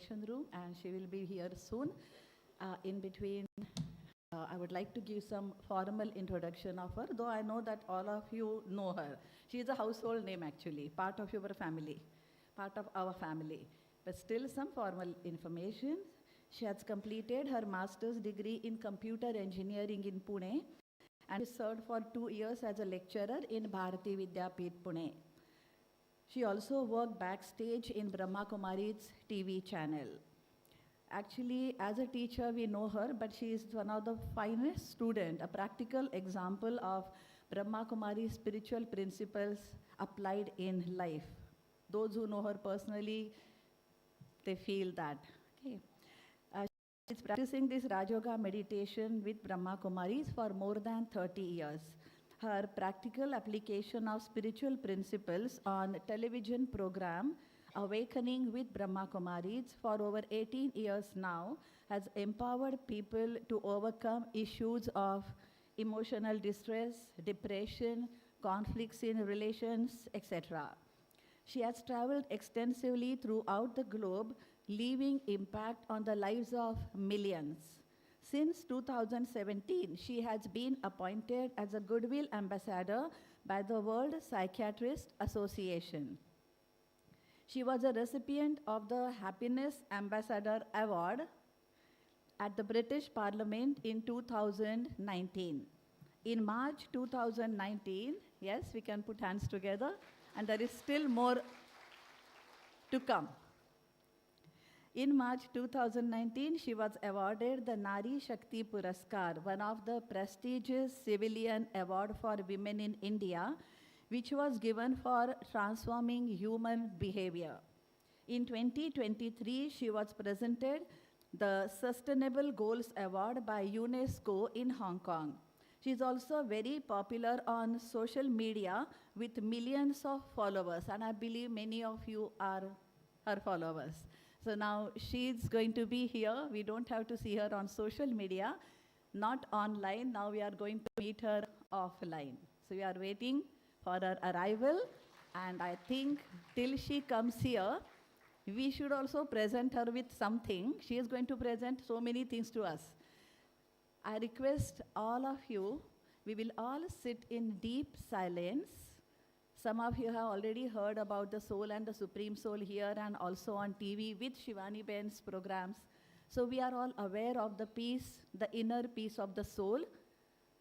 introduction room, and she will be here soon. In between, I would like to give some formal introduction of her, though I know that all of you know her. She is a household name actually, part of your family, part of our family. But still some formal information. She has completed her master's degree in computer engineering in Pune and served for 2 years as a lecturer in Bharati Vidyapeeth, Pune. She also worked backstage in Brahma Kumari's TV channel. Actually, as a teacher, we know her, but she is one of the finest students, a practical example of Brahma Kumari's spiritual principles applied in life. Those who know her personally, they feel that. Okay. She's practicing this Rajoga meditation with Brahma Kumaris for more than 30 years. Her practical application of spiritual principles on television program Awakening with Brahma Kumaris for over 18 years now has empowered people to overcome issues of emotional distress, depression, conflicts in relations, etc. She has traveled extensively throughout the globe, leaving impact on the lives of millions. Since 2017, she has been appointed as a Goodwill Ambassador by the World Psychiatrist Association. She was a recipient of the Happiness Ambassador Award at the British Parliament in 2019. In March 2019, yes, we can put hands together, and there is still more to come. In March 2019, she was awarded the Nari Shakti Puraskar, one of the prestigious civilian award for women in India, which was given for transforming human behavior. In 2023, she was presented the Sustainable Goals Award by UNESCO in Hong Kong. She is also very popular on social media with millions of followers, and I believe many of you are her followers. So now she's going to be here. We don't have to see her on social media, not online. Now we are going to meet her offline. So we are waiting for her arrival, and I think till she comes here, we should also present her with something. She is going to present so many things to us. I request all of you, we will all sit in deep silence. Some of you have already heard about the soul and the Supreme Soul here and also on TV with Shivani Ben's programs. So we are all aware of the peace, the inner peace of the soul,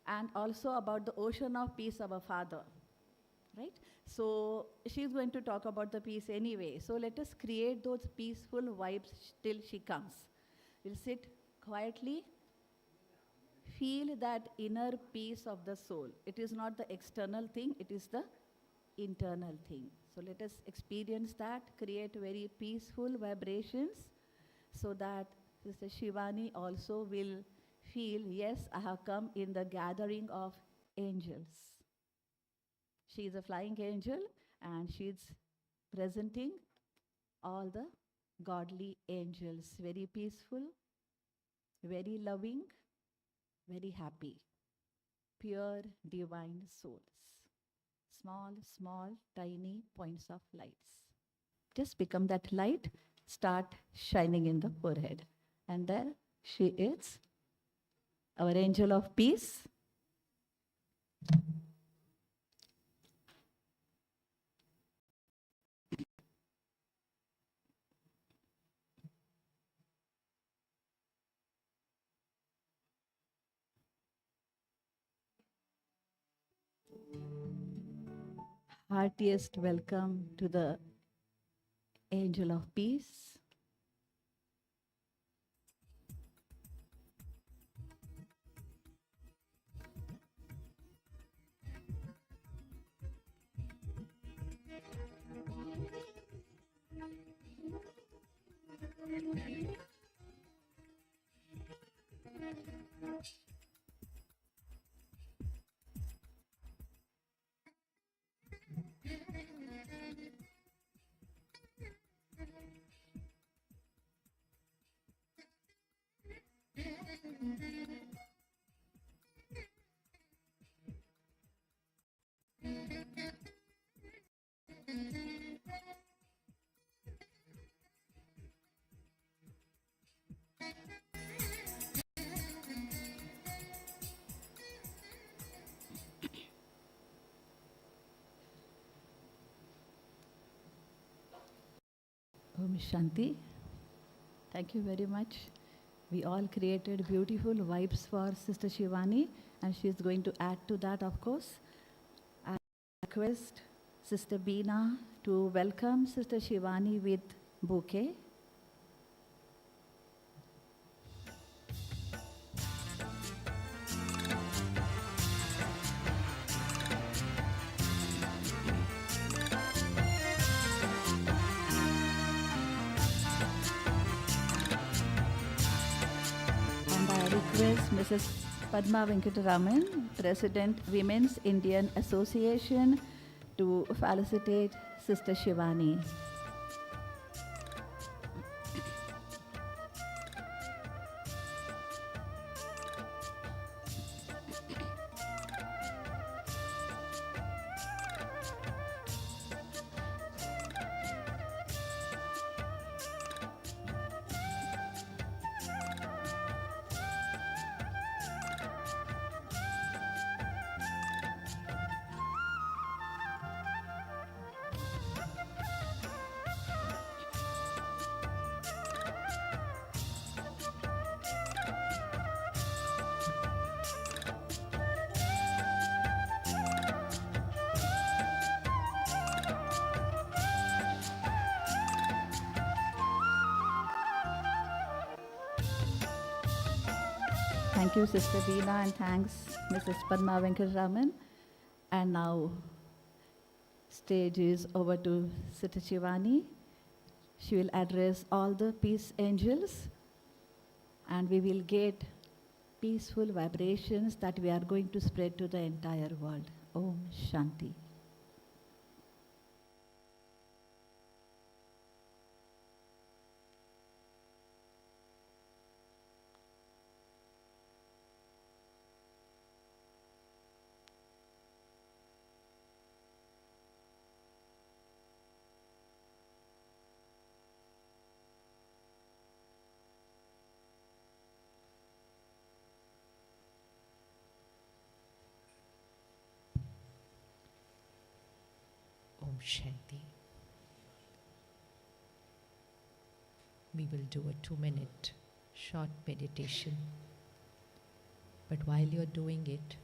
and also about the ocean of peace of our Father, right? So she's going to talk about the peace anyway. So let us create those peaceful vibes till she comes. We'll sit quietly, feel that inner peace of the soul. It is not the external thing, it is the internal thing. So let us experience that, create very peaceful vibrations so that Sister Shivani also will feel, yes, I have come in the gathering of angels. She is a flying angel and she's presenting all the godly angels, very peaceful, very loving, very happy, pure divine souls. Small, small, tiny points of lights. Just become that light, start shining in the forehead. And there she is, our angel of peace. Heartiest welcome to the Angel of Peace. Shanti. Thank you very much. We all created beautiful vibes for Sister Shivani, and she is going to add to that, of course. I request Sister Beena to welcome Sister Shivani with bouquet. And I request Mrs. Padma Venkataraman, President, Women's Indian Association, to felicitate Sister Shivani. Thank you, Sister Beena, and thanks, Mrs. Padma Venkataraman. And now, stage is over to Sister Shivani. She will address all the peace angels, and we will get peaceful vibrations that we are going to spread to the entire world. Om Shanti. Om Shanti. We will do a 2-minute short meditation. But while you're doing it,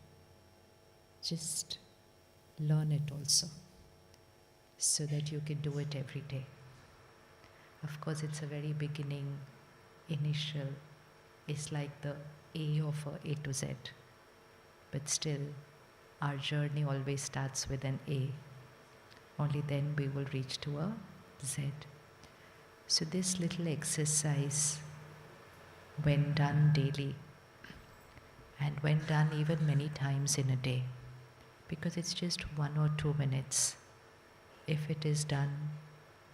just learn it also, so that you can do it every day. Of course, it's a very beginning, initial, it's like the A of A to Z. But still, our journey always starts with an A. Only then we will reach to a Z. So this little exercise, when done daily, and when done even many times in a day, because it's just 1 or 2 minutes, if it is done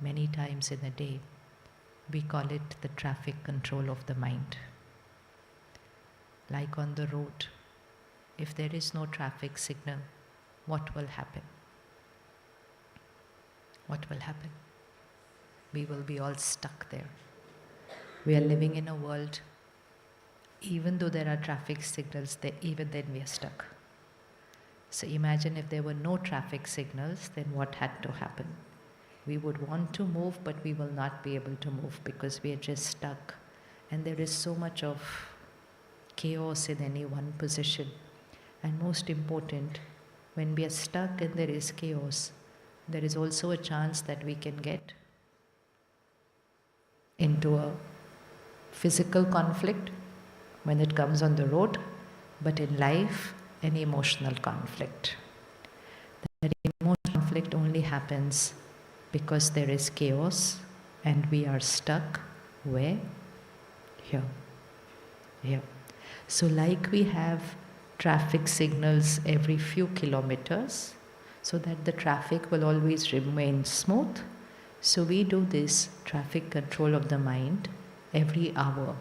many times in a day, we call it the traffic control of the mind. Like on the road, if there is no traffic signal, what will happen? What will happen? We will be all stuck there. We are living in a world, even though there are traffic signals, even then we are stuck. So imagine if there were no traffic signals, then what had to happen? We would want to move, but we will not be able to move because we are just stuck. And there is so much of chaos in any one position. And most important, when we are stuck and there is chaos, there is also a chance that we can get into a physical conflict when it comes on the road, but in life, an emotional conflict. That emotional conflict only happens because there is chaos and we are stuck where? Here. Here. So like we have traffic signals every few kilometers, so that the traffic will always remain smooth. So we do this traffic control of the mind every hour.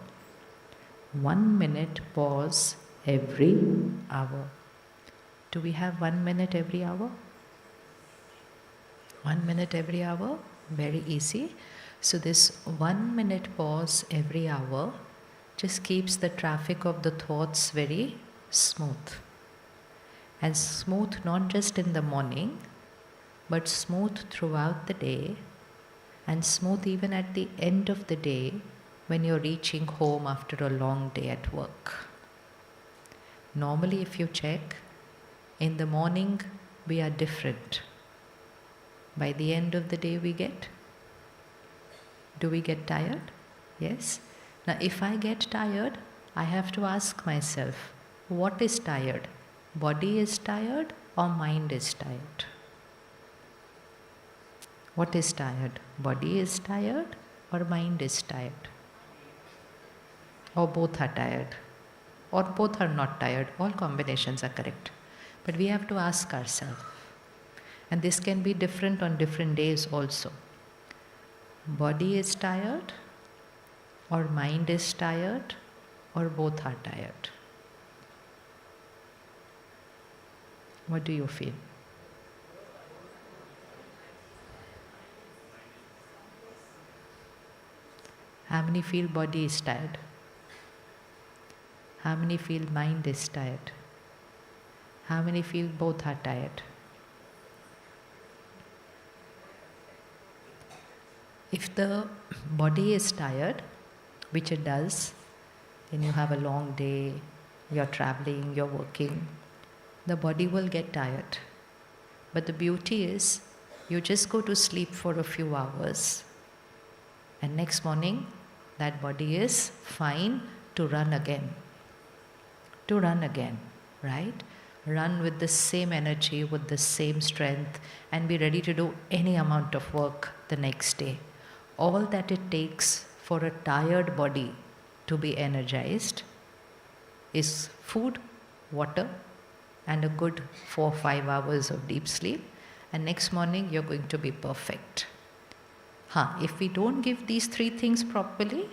1 minute pause every hour. Do we have 1 minute every hour? 1 minute every hour? Very easy. So this 1 minute pause every hour just keeps the traffic of the thoughts very smooth. And smooth not just in the morning, but smooth throughout the day, and smooth even at the end of the day when you're reaching home after a long day at work. Normally, if you check, in the morning we are different. By the end of the day, do we get tired? Yes. Now, if I get tired, I have to ask myself, what is tired? Body is tired or mind is tired? What is tired? Body is tired or mind is tired? Or both are tired? Or both are not tired? All combinations are correct. But we have to ask ourselves. And this can be different on different days also. Body is tired or mind is tired or both are tired? What do you feel? How many feel body is tired? How many feel mind is tired? How many feel both are tired? If the body is tired, which it does, then you have a long day, you're traveling, you're working, the body will get tired. But the beauty is, you just go to sleep for a few hours, and next morning, that body is fine to run again. To run again, right? Run with the same energy, with the same strength, and be ready to do any amount of work the next day. All that it takes for a tired body to be energized is food, water, and a good 4 or 5 hours of deep sleep, and next morning you're going to be perfect. If we don't give these 3 things properly,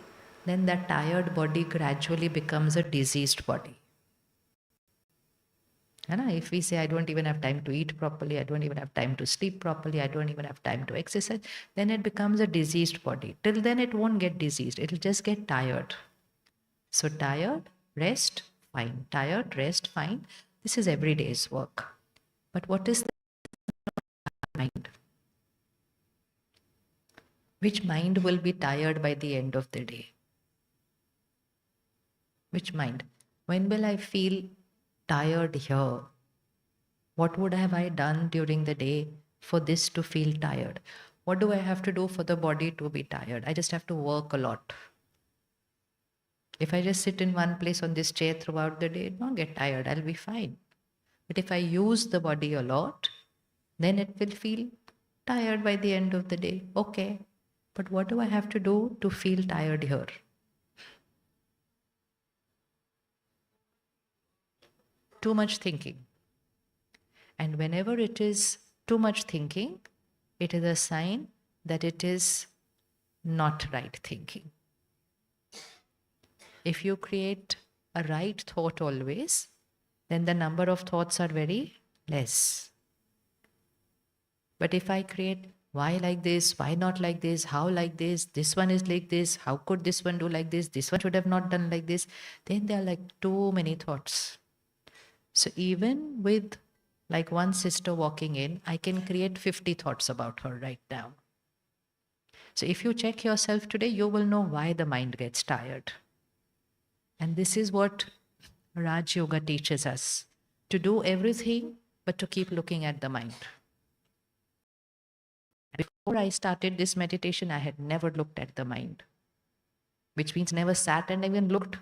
then that tired body gradually becomes a diseased body. If we say, I don't even have time to eat properly, I don't even have time to sleep properly, I don't even have time to exercise, then it becomes a diseased body. Till then, it won't get diseased, it'll just get tired. So, tired, rest, fine. Tired, rest, fine. This is every day's work. But what is the mind? Which mind will be tired by the end of the day? Which mind? When will I feel tired here? What would have I done during the day for this to feel tired? What do I have to do for the body to be tired? I just have to work a lot. If I just sit in one place on this chair throughout the day, not get tired, I'll be fine. But if I use the body a lot, then it will feel tired by the end of the day. Okay, but what do I have to do to feel tired here? Too much thinking. And whenever it is too much thinking, it is a sign that it is not right thinking. If you create a right thought always, then the number of thoughts are very less. But if I create why like this, why not like this, how like this one is like this, how could this one do like this one should have not done like this, then there are like too many thoughts. So even with like one sister walking in, I can create 50 thoughts about her right now. So if you check yourself today, you will know why the mind gets tired. And this is what Raj Yoga teaches us, to do everything, but to keep looking at the mind. Before I started this meditation, I had never looked at the mind, which means never sat and even looked.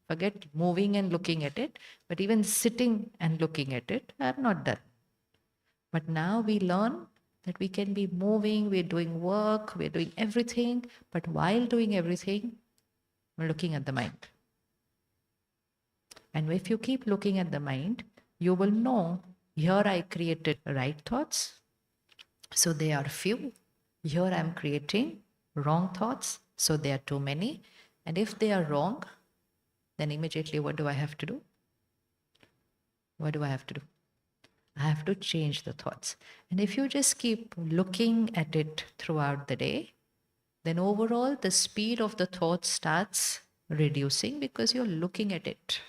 Forget moving and looking at it, but even sitting and looking at it, I have not done. But now we learn that we can be moving, we're doing work, we're doing everything, but while doing everything, we're looking at the mind. And if you keep looking at the mind, you will know, here I created right thoughts, so they are few. Here I am creating wrong thoughts, so they are too many. And if they are wrong, then immediately what do I have to do? What do I have to do? I have to change the thoughts. And if you just keep looking at it throughout the day, then overall the speed of the thought starts reducing because you're looking at it.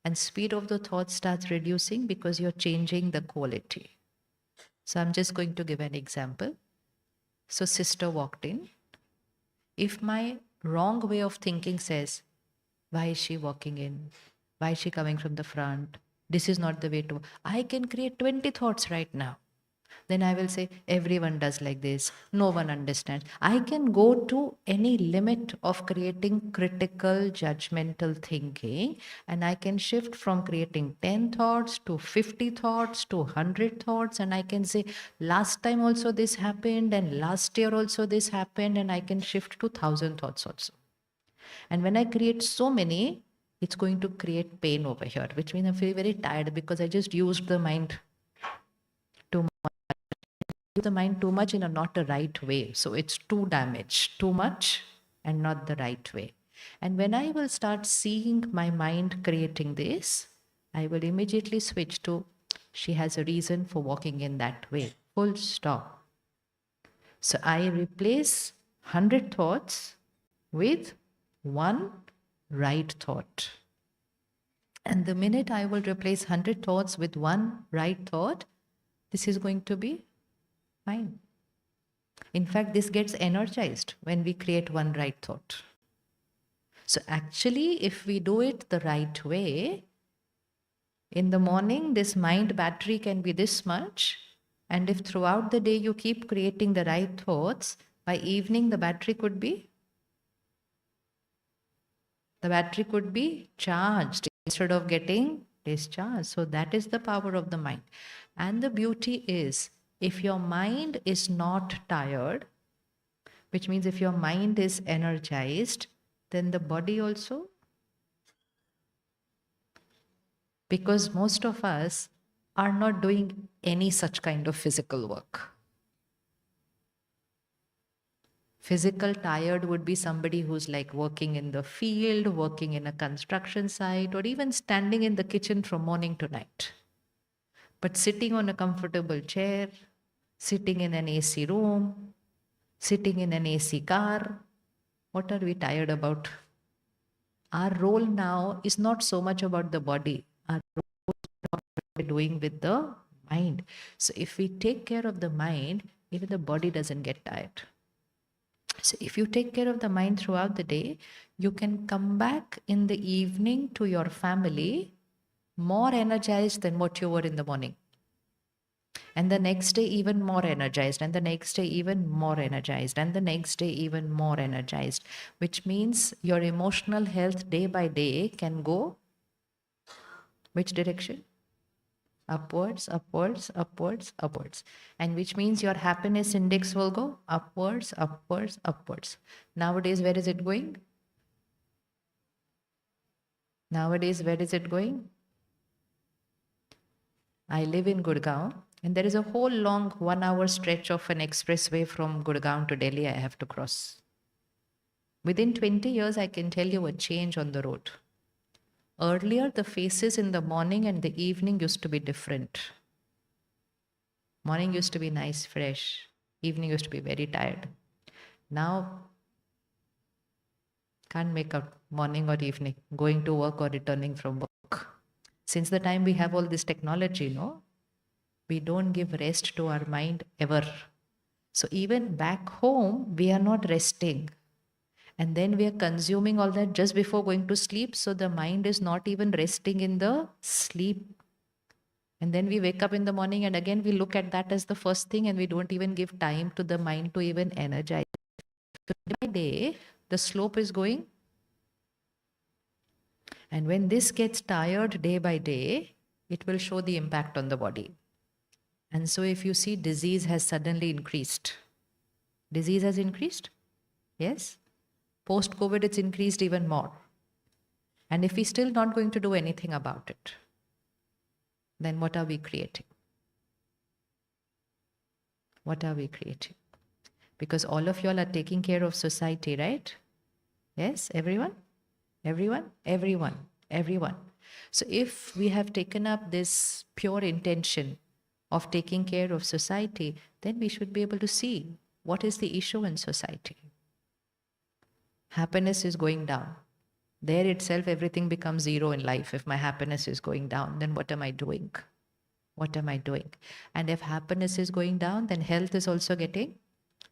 And speed of the thought starts reducing because you're changing the quality. So I'm just going to give an example. So sister walked in. If my wrong way of thinking says, why is she walking in? Why is she coming from the front? This is not the way to. I can create 20 thoughts right now. Then I will say, everyone does like this. No one understands. I can go to any limit of creating critical, judgmental thinking, and I can shift from creating 10 thoughts to 50 thoughts to 100 thoughts. And I can say, last time also this happened, and last year also this happened, and I can shift to 1,000 thoughts also. And when I create so many, it's going to create pain over here, which means I feel very tired because I just used the mind too much. The mind too much in a not a right way. So it's too damaged, too much and not the right way. And when I will start seeing my mind creating this, I will immediately switch to, she has a reason for walking in that way. Full stop. So I replace 100 thoughts with one right thought. And the minute I will replace 100 thoughts with one right thought, this is going to be fine. In fact, this gets energized when we create one right thought. So actually, if we do it the right way, in the morning, this mind battery can be this much. And if throughout the day you keep creating the right thoughts, by evening the battery could be charged instead of getting discharged. So that is the power of the mind. And the beauty is, if your mind is not tired, which means if your mind is energized, then the body also, because most of us are not doing any such kind of physical work. Physical tired would be somebody who's like working in the field, working in a construction site, or even standing in the kitchen from morning to night. But sitting on a comfortable chair, sitting in an AC room, sitting in an AC car, what are we tired about? Our role now is not so much about the body. Our role is what we're doing with the mind. So if we take care of the mind, even the body doesn't get tired. So if you take care of the mind throughout the day, you can come back in the evening to your family more energized than what you were in the morning. And the next day, even more energized. And the next day, even more energized. And the next day, even more energized. Which means your emotional health day by day can go which direction? Upwards, upwards, upwards, upwards. And which means your happiness index will go upwards, upwards, upwards. Nowadays, where is it going? Nowadays, where is it going? I live in Gurgaon, and there is a whole long 1 hour stretch of an expressway from Gurgaon to Delhi I have to cross. Within 20 years, I can tell you a change on the road. Earlier, the faces in the morning and the evening used to be different. Morning used to be nice, fresh. Evening used to be very tired. Now, can't make out morning or evening, going to work or returning from work. Since the time we have all this technology, no, we don't give rest to our mind ever. So even back home, we are not resting. And then we are consuming all that just before going to sleep. So the mind is not even resting in the sleep. And then we wake up in the morning and again we look at that as the first thing and we don't even give time to the mind to even energize. So day by day, the slope is going. And when this gets tired day by day, it will show the impact on the body. And so if you see disease has suddenly increased. Disease has increased? Yes. Post-COVID, it's increased even more. And if we're still not going to do anything about it, then what are we creating? What are we creating? Because all of y'all are taking care of society, right? Yes, everyone? Everyone? Everyone. Everyone. So if we have taken up this pure intention of taking care of society, then we should be able to see what is the issue in society. Happiness is going down. There itself, everything becomes zero in life. If my happiness is going down, then what am I doing? What am I doing? And if happiness is going down, then health is also getting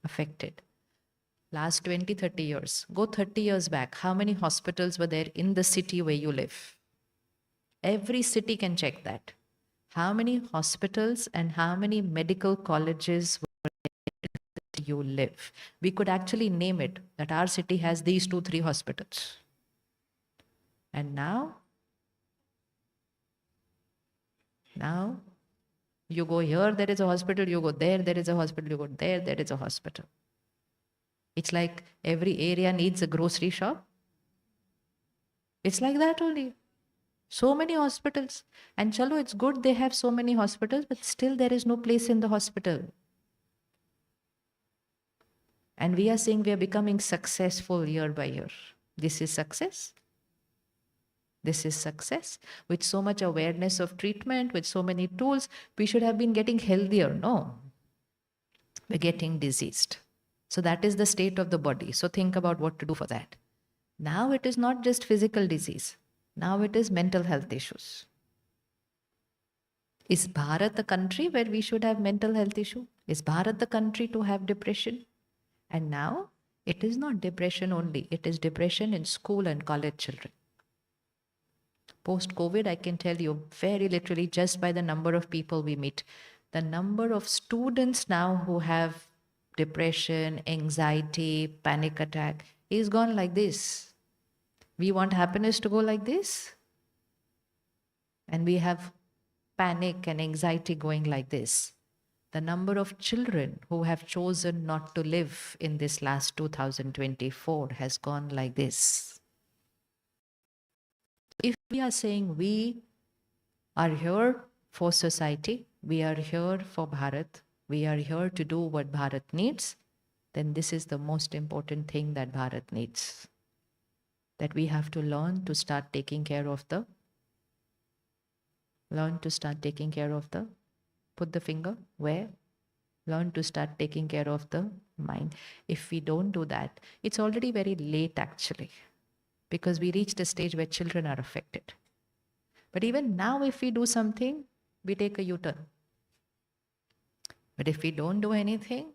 affected. Last 20, 30 years. Go 30 years back. How many hospitals were there in the city where you live? Every city can check that. How many hospitals and how many medical colleges where you live? We could actually name it that our city has these 2, 3 hospitals. And now you go here, there is a hospital, you go there, there is a hospital, you go there, there is a hospital. It's like every area needs a grocery shop. It's like that only. So many hospitals. And chalo, it's good they have so many hospitals, but still there is no place in the hospital. And we are saying we are becoming successful year by year. This is success. This is success. With so much awareness of treatment, with so many tools, we should have been getting healthier. No, we're getting diseased. So that is the state of the body. So think about what to do for that. Now it is not just physical disease. Now it is mental health issues. Is Bharat a country where we should have mental health issue? Is Bharat the country to have depression? And now it is not depression only. It is depression in school and college children. Post-COVID, I can tell you very literally just by the number of people we meet, the number of students now who have depression, anxiety, panic attack is gone like this. We want happiness to go like this. And we have panic and anxiety going like this. The number of children who have chosen not to live in this last 2024 has gone like this. If we are saying we are here for society, we are here for Bharat, we are here to do what Bharat needs, then this is the most important thing that Bharat needs. That we have to learn to start taking care of the, put the finger where? Learn to start taking care of the mind. If we don't do that, it's already very late actually, because we reached a stage where children are affected. But even now, if we do something, we take a U-turn. But if we don't do anything,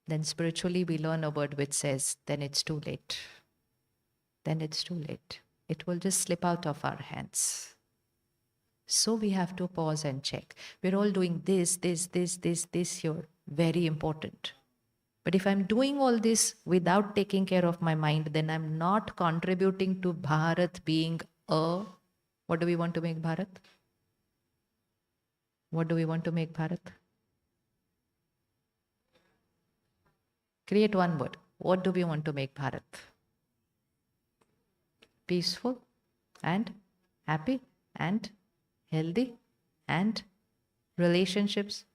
then spiritually we learn a word which says, then it's too late. Then it's too late. It will just slip out of our hands. So we have to pause and check. We're all doing this here. Very important. But if I'm doing all this without taking care of my mind, then I'm not contributing to Bharat being a... What do we want to make Bharat? What do we want to make Bharat? Create one word. What do we want to make Bharat? Peaceful and happy and healthy and relationships.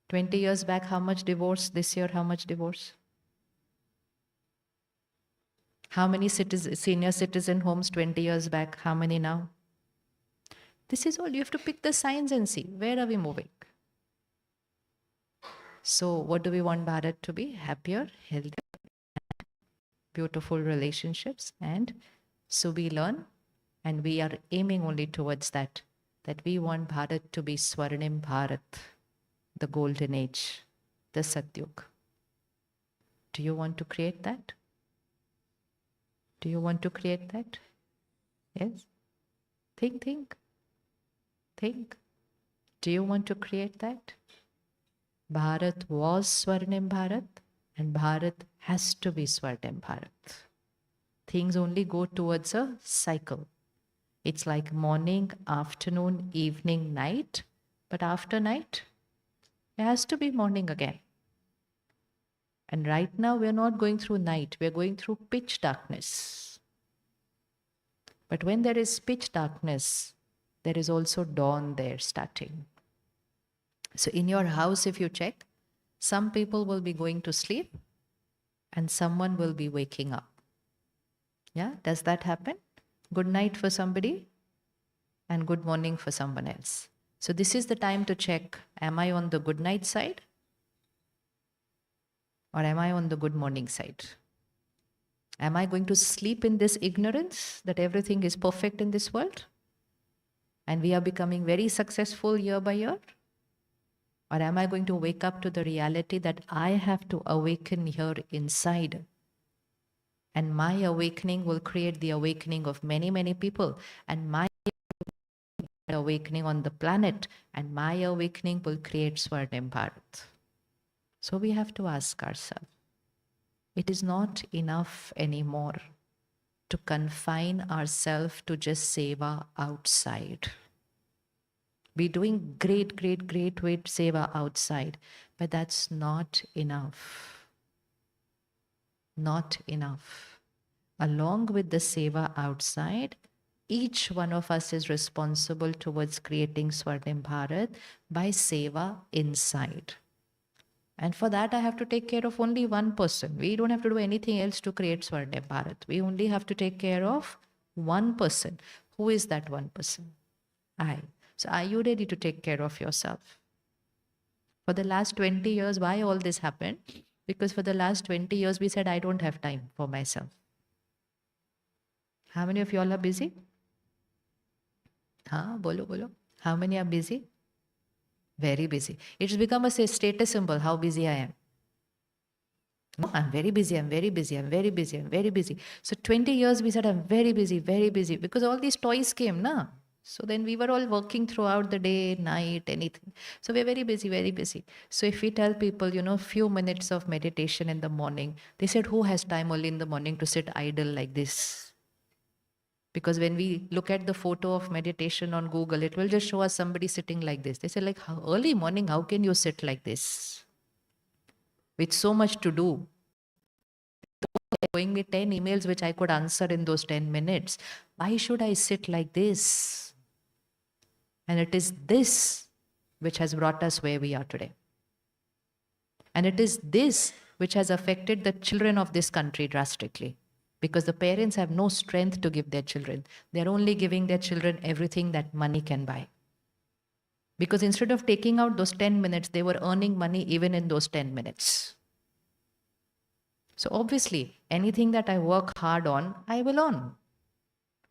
20 years back, how much divorce? This year, how much divorce? How many senior citizen homes 20 years back? How many now? This is all. You have to pick the signs and see where are we moving. So what do we want Bharat to be? Happier, healthier, beautiful relationships. And so we learn, and we are aiming only towards that we want Bharat to be Swarnim Bharat, the golden age, the Satyug. Do you want to create that? Do you want to create that? Yes? Think. Do you want to create that? Bharat was Swarnim Bharat, and Bharat has to be Swarnim Bharat. Things only go towards a cycle. It's like morning, afternoon, evening, night. But after night, it has to be morning again. And right now, we're not going through night. We're going through pitch darkness. But when there is pitch darkness, there is also dawn there starting. So in your house, if you check, some people will be going to sleep and someone will be waking up. Yeah, does that happen? Good night for somebody and good morning for someone else. So this is the time to check, am I on the good night side or am I on the good morning side? Am I going to sleep in this ignorance that everything is perfect in this world and we are becoming very successful year by year? Or am I going to wake up to the reality that I have to awaken here inside? And my awakening will create the awakening of many, many people. And my awakening on the planet. And my awakening will create Swarnim Bharat. So we have to ask ourselves, it is not enough anymore to confine ourselves to just seva outside. We're doing great with seva outside, but that's not enough. Not enough. Along with the seva outside, each one of us is responsible towards creating Swarnim Bharat by seva inside. And for that, I have to take care of only one person. We don't have to do anything else to create Swarnim Bharat. We only have to take care of one person. Who is that one person? I. So are you ready to take care of yourself? For the last 20 years, why all this happened? Because for the last 20 years, we said, I don't have time for myself. How many of you all are busy? Bolo. How many are busy? Very busy. It's become a status symbol, how busy I am. No, I'm very busy, I'm very busy, I'm very busy, I'm very busy. So 20 years we said, I'm very busy, because all these toys came, na? So then we were all working throughout the day, night, anything. So we're very busy, very busy. So if we tell people, few minutes of meditation in the morning, they said, who has time only in the morning to sit idle like this? Because when we look at the photo of meditation on Google, it will just show us somebody sitting like this. They say, like, early morning, how can you sit like this? With so much to do. Showing me 10 emails which I could answer in those 10 minutes. Why should I sit like this? And it is this which has brought us where we are today. And it is this which has affected the children of this country drastically. Because the parents have no strength to give their children. They're only giving their children everything that money can buy. Because instead of taking out those 10 minutes, they were earning money even in those 10 minutes. So obviously, anything that I work hard on, I will earn.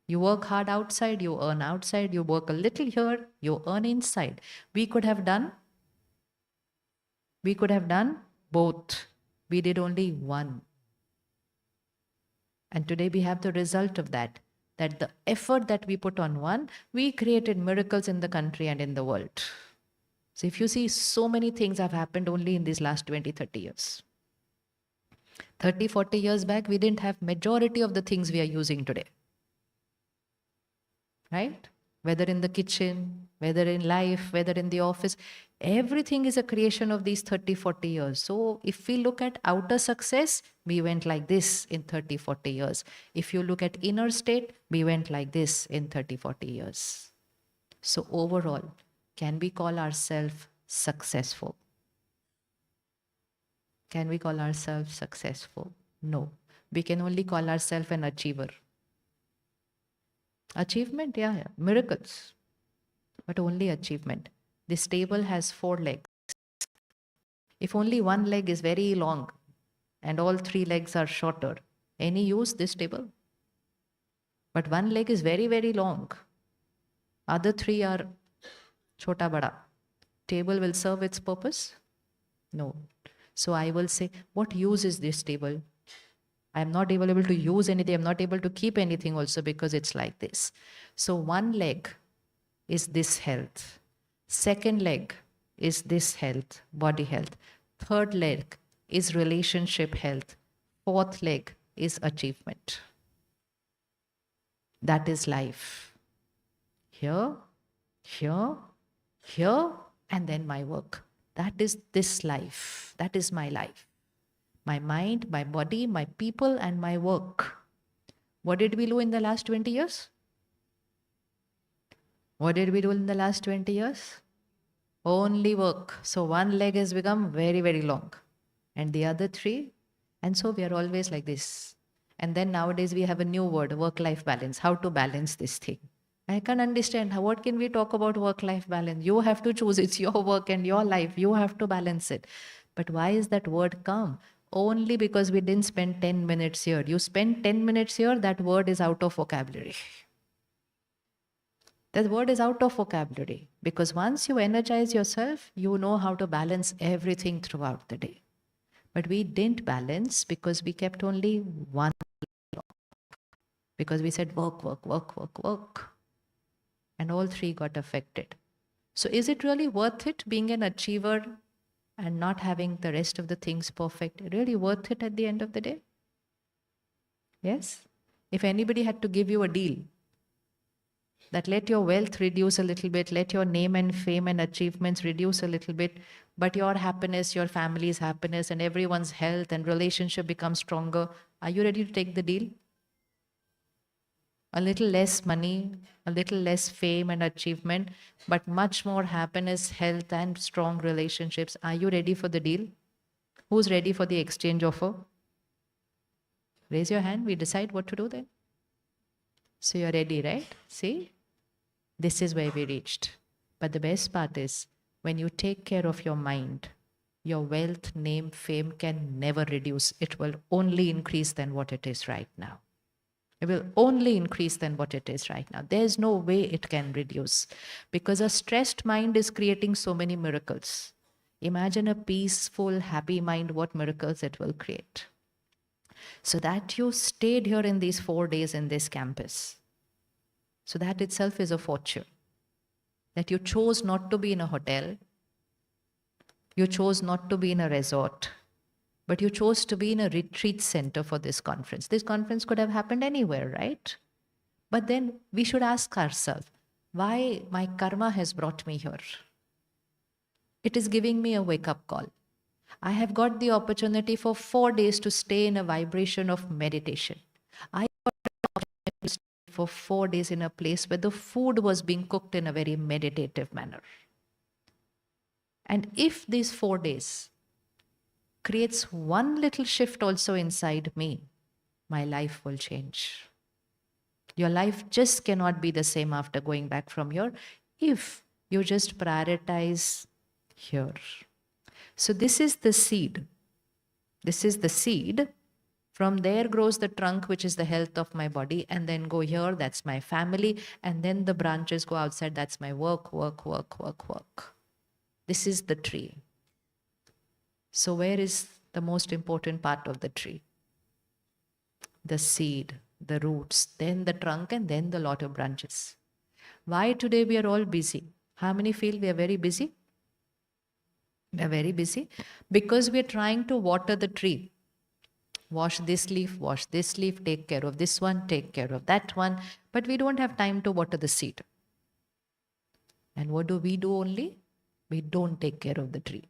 You work hard outside, you earn outside. You work a little here, you earn inside. We could have done both. We did only one. And today we have the result of that the effort that we put on one, we created miracles in the country and in the world. So if you see, so many things have happened only in these last 20, 30 years. 30, 40 years back, we didn't have majority of the things we are using today. Right? Whether in the kitchen, whether in life, whether in the office, everything is a creation of these 30, 40 years. So if we look at outer success, we went like this in 30, 40 years. If you look at inner state, we went like this in 30, 40 years. So overall, can we call ourselves successful? Can we call ourselves successful? No. We can only call ourselves an achiever. Achievement, yeah. Miracles. But only achievement. This table has 4 legs. If only one leg is very long and all 3 legs are shorter, any use this table? But one leg is very, very long. Other 3 are chota bada. Table will serve its purpose? No. So I will say, what use is this table? I'm not able to use anything. I'm not able to keep anything also because it's like this. So one leg is this health. Second leg is this health, body health. Third leg is relationship health. Fourth leg is achievement. That is life. Here, here, here, and then my work. That is this life. That is my life. My mind, my body, my people, and my work. What did we do in the last 20 years? What did we do in the last 20 years? Only work. So one leg has become very, very long. And the other 3. And so we are always like this. And then nowadays we have a new word, work-life balance. How to balance this thing. I can't understand. What can we talk about work-life balance? You have to choose. It's your work and your life. You have to balance it. But why is that word come? Only because we didn't spend 10 minutes here. You spend 10 minutes here, that word is out of vocabulary. That word is out of vocabulary because once you energize yourself, you know how to balance everything throughout the day. But we didn't balance because we kept only one, because we said work, work, work, work, work. And all three got affected. So is it really worth it being an achiever and not having the rest of the things perfect? Really worth it at the end of the day? Yes? If anybody had to give you a deal, that let your wealth reduce a little bit, let your name and fame and achievements reduce a little bit, but your happiness, your family's happiness, and everyone's health and relationship becomes stronger, are you ready to take the deal? A little less money, a little less fame and achievement, but much more happiness, health, and strong relationships. Are you ready for the deal? Who's ready for the exchange offer? Raise your hand. We decide what to do then. So you're ready, right? See? This is where we reached. But the best part is when you take care of your mind, your wealth, name, fame can never reduce. It will only increase than what it is right now. It will only increase than what it is right now. There's no way it can reduce because a stressed mind is creating so many miracles. Imagine a peaceful, happy mind, what miracles it will create. So that you stayed here in these 4 days in this campus. So that itself is a fortune. That you chose not to be in a hotel. You chose not to be in a resort. But you chose to be in a retreat center for this conference. This conference could have happened anywhere, right? But then we should ask ourselves, why my karma has brought me here? It is giving me a wake-up call. I have got the opportunity for 4 days to stay in a vibration of meditation. I got the opportunity to stay for 4 days in a place where the food was being cooked in a very meditative manner. And if these 4 days creates one little shift also inside me, my life will change. Your life just cannot be the same after going back from here if you just prioritize here. So this is the seed. This is the seed. From there grows the trunk, which is the health of my body, and then go here, that's my family, and then the branches go outside, that's my work, work, work, work, work. This is the tree. So where is the most important part of the tree? The seed, the roots, then the trunk, and then the lot of branches. Why today we are all busy? How many feel we are very busy? We are very busy because we are trying to water the tree. Wash this leaf, take care of this one, take care of that one. But we don't have time to water the seed. And what do we do only? We don't take care of the tree.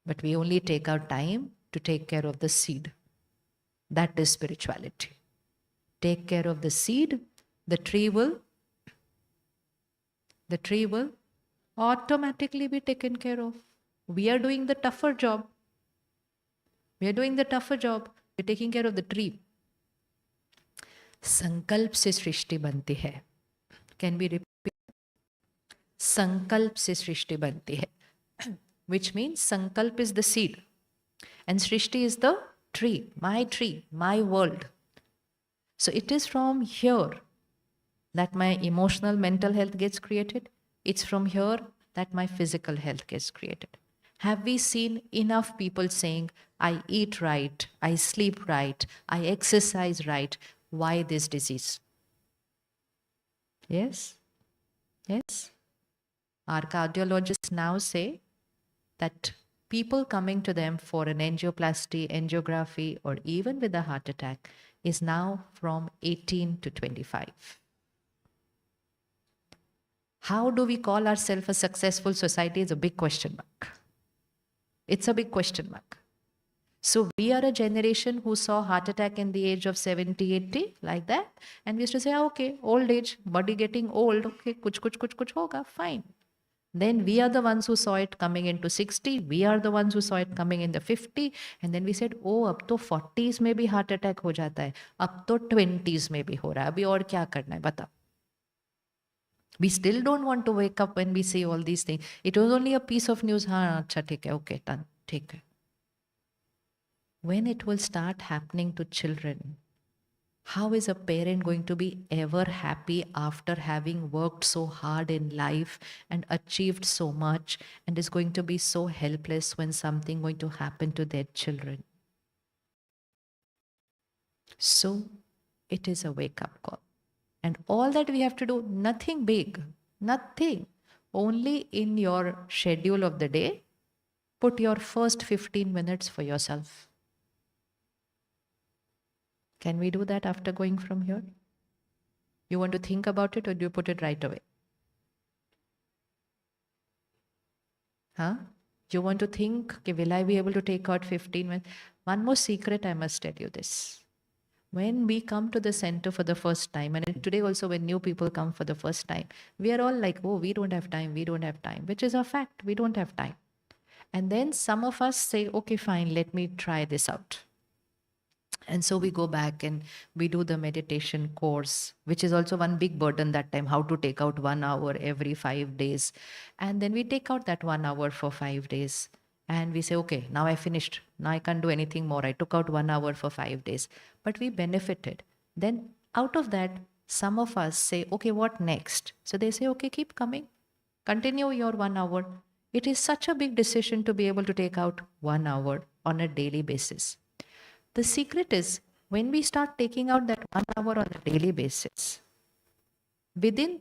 But we only take our time to take care of the seed. That is spirituality. Take care of the seed, the tree will automatically be taken care of. We are doing the tougher job. We're taking care of the tree. संकल्प से सृष्टि बनती है. Can we repeat? संकल्प से सृष्टि बनती है. Which means sankalp is the seed and srishti is the tree, my world. So it is from here that my emotional, mental health gets created. It's from here that my physical health gets created. Have we seen enough people saying, I eat right, I sleep right, I exercise right? Why this disease? Yes? Yes? Our cardiologists now say that people coming to them for an angioplasty, angiography, or even with a heart attack is now from 18 to 25. How do we call ourselves a successful society is a big question mark. It's a big question mark. So we are a generation who saw heart attack in the age of 70, 80, like that. And we used to say, okay, old age, body getting old, okay, kuch hoga, fine. Then we are the ones who saw it coming into 60. We are the ones who saw it coming in the 50. And then we said, oh, अब तो 40s में भी heart attack हो जाता है. अब तो 20s में भी हो रहा है. अभी और क्या करना है बताओ. We still don't want to wake up when we see all these things. It was only a piece of news. हाँ अच्छा ठीक है, okay, done, ठीक है. When it will start happening to children, How is a parent going to be ever happy after having worked so hard in life and achieved so much, and is going to be so helpless when something going to happen to their children? So it is a wake up call. And all that we have to do, nothing big, nothing. Only in your schedule of the day, put your first 15 minutes for yourself. Can we do that after going from here? You want to think about it, or do you put it right away? Huh? You want to think, okay, will I be able to take out 15 minutes? One more secret, I must tell you this. When we come to the center for the first time, and today also when new people come for the first time, we are all like, oh, we don't have time, we don't have time, which is a fact, we don't have time. And then some of us say, okay, fine, let me try this out. And so we go back and we do the meditation course, which is also one big burden that time, how to take out 1 hour every 5 days. And then we take out that 1 hour for 5 days. And we say, okay, now I finished. Now I can't do anything more. I took out 1 hour for 5 days. But we benefited. Then out of that, some of us say, okay, what next? So they say, okay, keep coming. Continue your 1 hour. It is such a big decision to be able to take out 1 hour on a daily basis. The secret is when we start taking out that 1 hour on a daily basis, within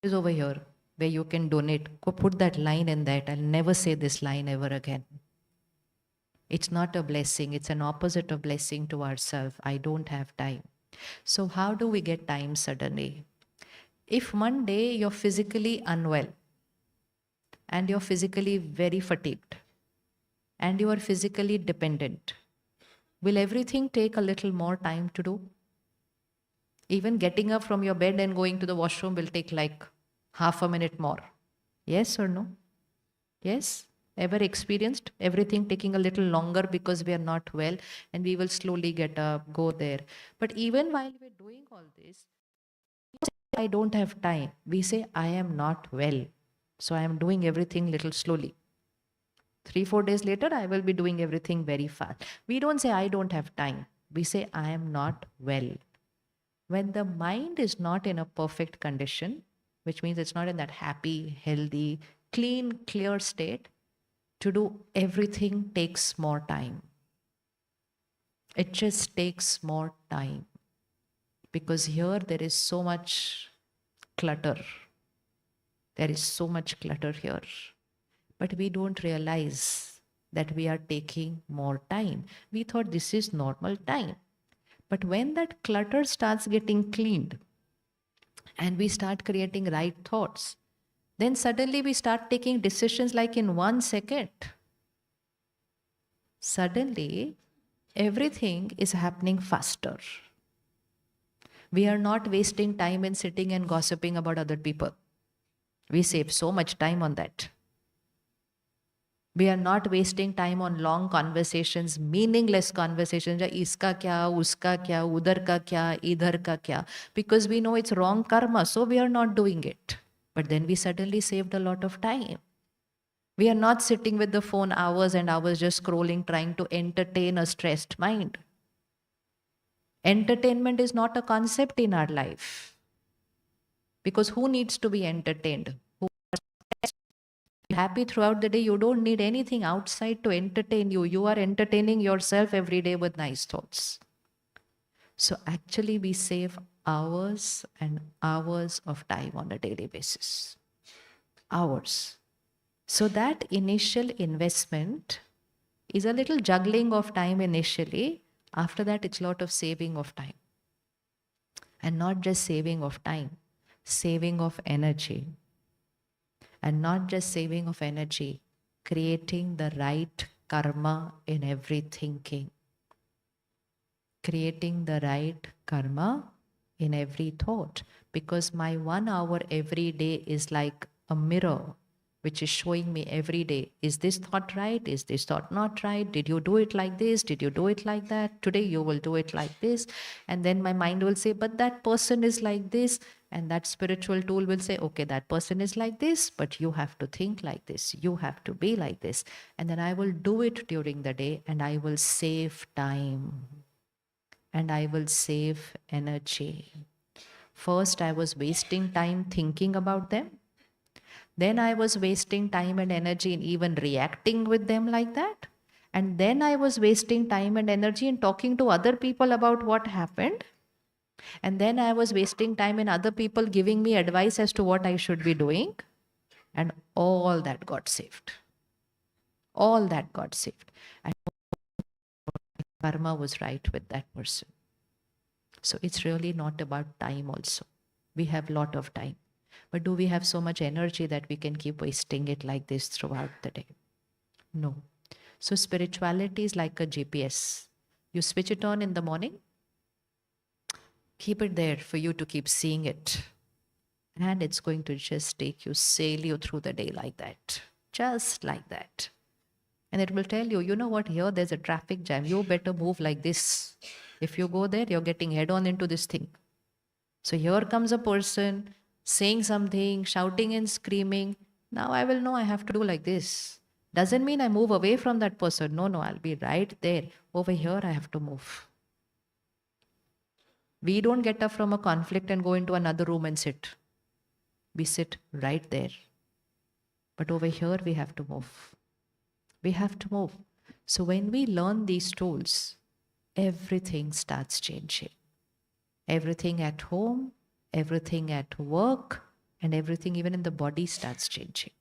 is over here where you can donate. Go put that line in that. I'll never say this line ever again. It's not a blessing, it's an opposite of blessing to ourselves. I don't have time. So, how do we get time suddenly? If one day you're physically unwell and you're physically very fatigued and you are physically dependent, will everything take a little more time to do? Even getting up from your bed and going to the washroom will take like half a minute more. Yes or no? Yes? Ever experienced everything taking a little longer because we are not well, and we will slowly get up, go there. But even while we're doing all this, I don't have time. We say, I am not well. So I am doing everything little slowly. 3, 4 days later, I will be doing everything very fast. We don't say, I don't have time. We say, I am not well. When the mind is not in a perfect condition, which means it's not in that happy, healthy, clean, clear state, to do everything takes more time. It just takes more time. Because here there is so much clutter. There is so much clutter here. But we don't realize that we are taking more time. We thought this is normal time. But when that clutter starts getting cleaned and we start creating right thoughts, then suddenly we start taking decisions like in 1 second. Suddenly, everything is happening faster. We are not wasting time in sitting and gossiping about other people. We save so much time on that. We are not wasting time on long conversations, meaningless conversations. Iska kya, uska kya, udhar ka kya, idhar ka kya. Because we know it's wrong karma, so we are not doing it. But then we suddenly saved a lot of time. We are not sitting with the phone hours and hours just scrolling, trying to entertain a stressed mind. Entertainment is not a concept in our life. Because who needs to be entertained? Who is happy throughout the day? You don't need anything outside to entertain you. You are entertaining yourself every day with nice thoughts. So actually, we save hours and hours of time on a daily basis. Hours. So that initial investment is a little juggling of time initially. After that, it's a lot of saving of time. And not just saving of time, saving of energy. And not just saving of energy, creating the right karma in every thinking. Creating the right karma in every thought. Because my 1 hour every day is like a mirror which is showing me every day, is this thought right? Is this thought not right? Did you do it like this? Did you do it like that? Today you will do it like this. And then my mind will say, but that person is like this. And that spiritual tool will say, okay, that person is like this, but you have to think like this. You have to be like this. And then I will do it during the day and I will save time. And I will save energy. First, I was wasting time thinking about them. Then I was wasting time and energy in even reacting with them like that. And then I was wasting time and energy in talking to other people about what happened. And then I was wasting time in other people giving me advice as to what I should be doing. And all that got saved. All that got saved. And karma was right with that person. So it's really not about time also. We have a lot of time. But do we have so much energy that we can keep wasting it like this throughout the day? No. So spirituality is like a GPS. You switch it on in the morning, keep it there for you to keep seeing it. And it's going to just sail you through the day like that. Just like that. And it will tell you, you know what, here there's a traffic jam. You better move like this. If you go there, you're getting head on into this thing. So here comes a person saying something, shouting and screaming. Now I will know I have to do like this. Doesn't mean I move away from that person. No, I'll be right there. Over here, I have to move. We don't get up from a conflict and go into another room and sit. We sit right there. But over here, we have to move. We have to move. So when we learn these tools, everything starts changing. Everything at home, everything at work, and everything even in the body starts changing.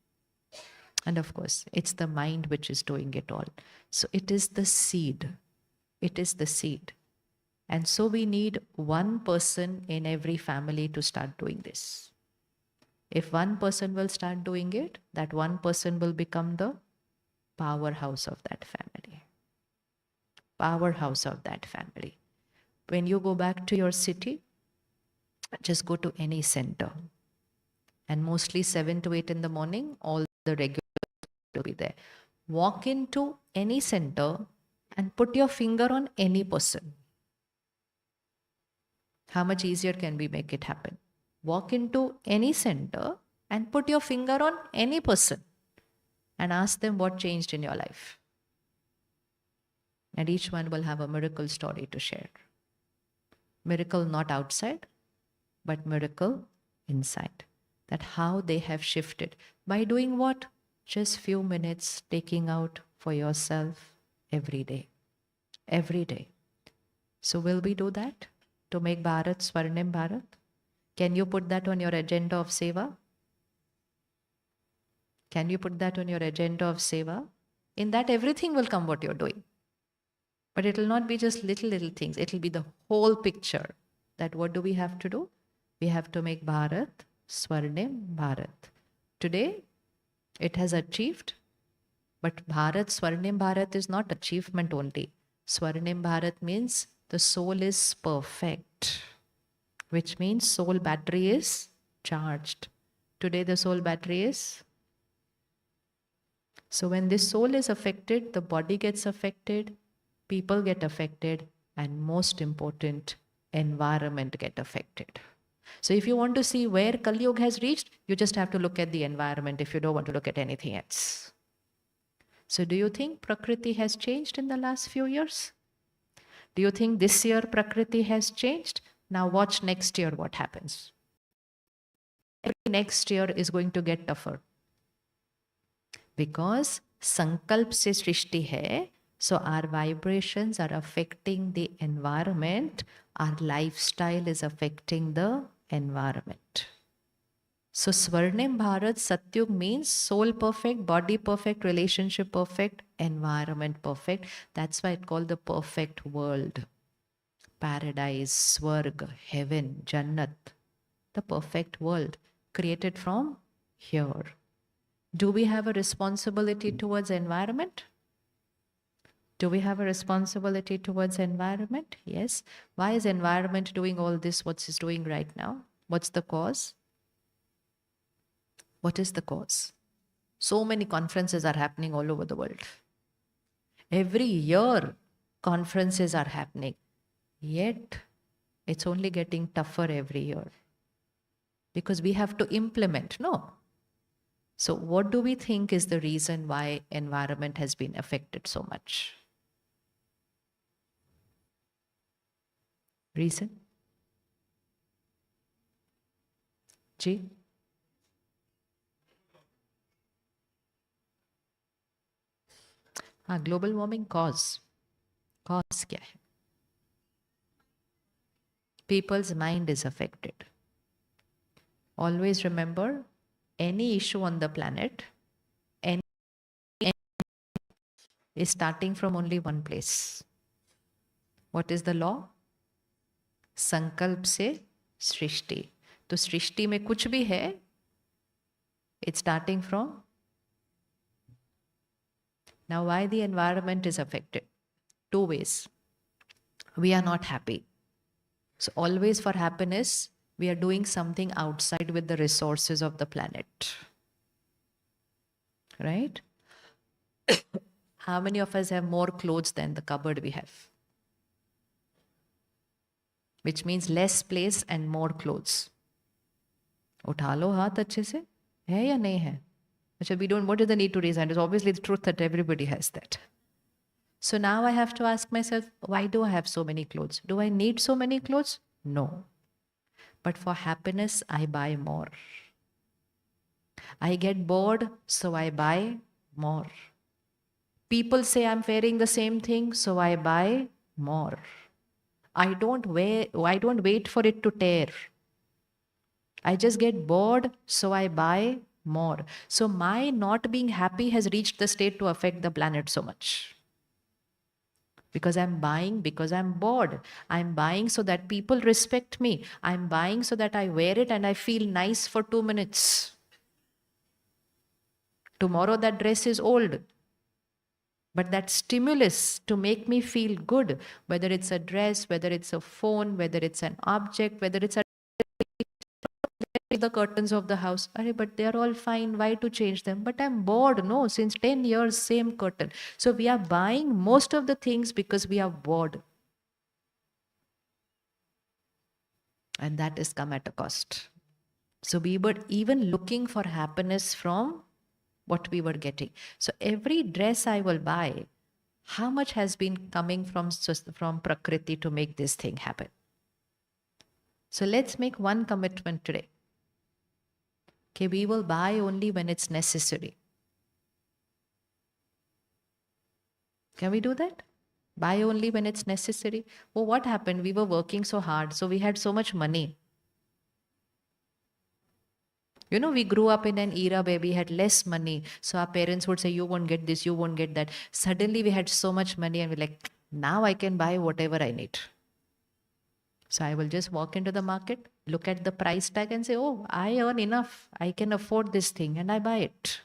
And of course, it's the mind which is doing it all. So it is the seed. It is the seed. And so we need one person in every family to start doing this. If one person will start doing it, that one person will become the powerhouse of that family. Powerhouse of that family. When you go back to your city, just go to any center. And mostly 7 to 8 in the morning, all the regulars will be there. Walk into any center and put your finger on any person. How much easier can we make it happen? Walk into any center and put your finger on any person and ask them what changed in your life. And each one will have a miracle story to share. Miracle not outside, but miracle inside. That how they have shifted. By doing what? Just few minutes taking out for yourself every day. Every day. So will we do that to make Bharat Swarnim Bharat? Can you put that on your agenda of Seva? Can you put that on your agenda of Seva? In that everything will come what you're doing. But it will not be just little things. It will be the whole picture. That what do we have to do? We have to make Bharat Swarnim Bharat. Today, it has achieved. But Bharat Swarnim Bharat is not achievement only. Swarnim Bharat means the soul is perfect. Which means soul battery is charged. Today the soul battery is. So when this soul is affected, the body gets affected, people get affected, and most important, environment get affected. So if you want to see where Kali Yuga has reached, you just have to look at the environment if you don't want to look at anything else. So do you think Prakriti has changed in the last few years? Do you think this year Prakriti has changed? Now watch next year what happens. Every next year is going to get tougher. Because Sankalp se Srishti hai, so our vibrations are affecting the environment, our lifestyle is affecting the environment. So Swarnim Bharat Satyug means soul perfect, body perfect, relationship perfect, environment perfect. That's why it's called the perfect world. Paradise, Swarg, heaven, Jannat, the perfect world created from here. Do we have a responsibility towards environment? Do we have a responsibility towards environment? Yes. Why is environment doing all this, what it's doing right now? What's the cause? What is the cause? So many conferences are happening all over the world. Every year, conferences are happening. Yet, it's only getting tougher every year. Because we have to implement, no? So what do we think is the reason why environment has been affected so much? Reason? Ji? हाँ, global warming cause. Cause क्या है? People's mind is affected. Always remember, any issue on the planet is starting from only one place. What is the law? संकल्प से सृष्टि. तो सृष्टि में कुछ भी है, it's starting from. Now why the environment is affected? Two ways. We are not happy. So always for happiness, we are doing something outside with the resources of the planet. Right? How many of us have more clothes than the cupboard we have? Which means less place and more clothes. उठा लो हाथ अच्छे से, है या नहीं है? अच्छा, we don't, what is the need to raise hand? It's obviously the truth that everybody has that. So now I have to ask myself, why do I have so many clothes? Do I need so many clothes? No. But for happiness, I buy more. I get bored, so I buy more. People say I'm wearing the same thing, so I buy more. I don't wait for it to tear. I just get bored, so I buy more. So my not being happy has reached the state to affect the planet so much. Because I'm buying, because I'm bored. I'm buying so that people respect me. I'm buying so that I wear it and I feel nice for 2 minutes. Tomorrow that dress is old. But that stimulus to make me feel good, whether it's a dress, whether it's a phone, whether it's an object, whether it's the curtains of the house. But they are all fine. Why to change them? But I'm bored. No, since 10 years, same curtain. So we are buying most of the things because we are bored. And that has come at a cost. So we were even looking for happiness from what we were getting. So every dress I will buy, how much has been coming from Prakriti to make this thing happen? So let's make one commitment today. Okay, we will buy only when it's necessary. Can we do that? Buy only when it's necessary. Well, what happened? We were working so hard, so we had so much money. You know, we grew up in an era where we had less money. So our parents would say, you won't get this, you won't get that. Suddenly we had so much money and we're like, now I can buy whatever I need. So I will just walk into the market, look at the price tag and say, oh, I earn enough. I can afford this thing and I buy it.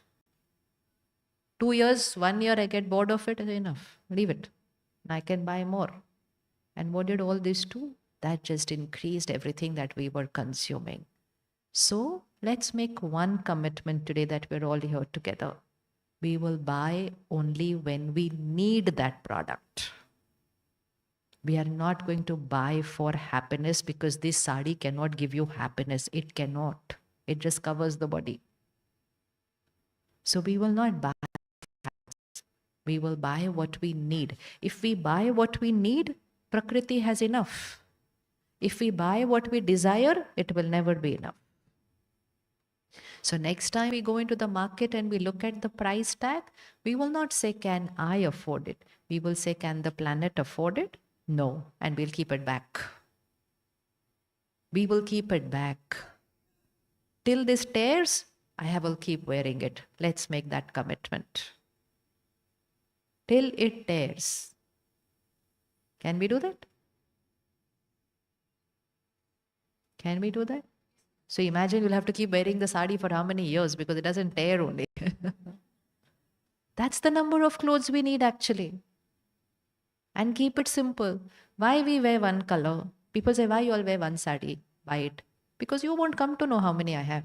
2 years, 1 year, I get bored of it. I say, enough, leave it. I can buy more. And what did all this do? That just increased everything that we were consuming. So let's make one commitment today that we're all here together. We will buy only when we need that product. We are not going to buy for happiness because this sari cannot give you happiness. It cannot. It just covers the body. So we will not buy. We will buy what we need. If we buy what we need, Prakriti has enough. If we buy what we desire, it will never be enough. So next time we go into the market and we look at the price tag, we will not say, can I afford it? We will say, can the planet afford it? No. And we'll keep it back. We will keep it back. Till this tears, I will keep wearing it. Let's make that commitment. Till it tears. Can we do that? Can we do that? So imagine you'll have to keep wearing the sari for how many years because it doesn't tear only. That's the number of clothes we need actually. And keep it simple. Why we wear one color? People say, why you all wear one sari? Buy it. Because you won't come to know how many I have.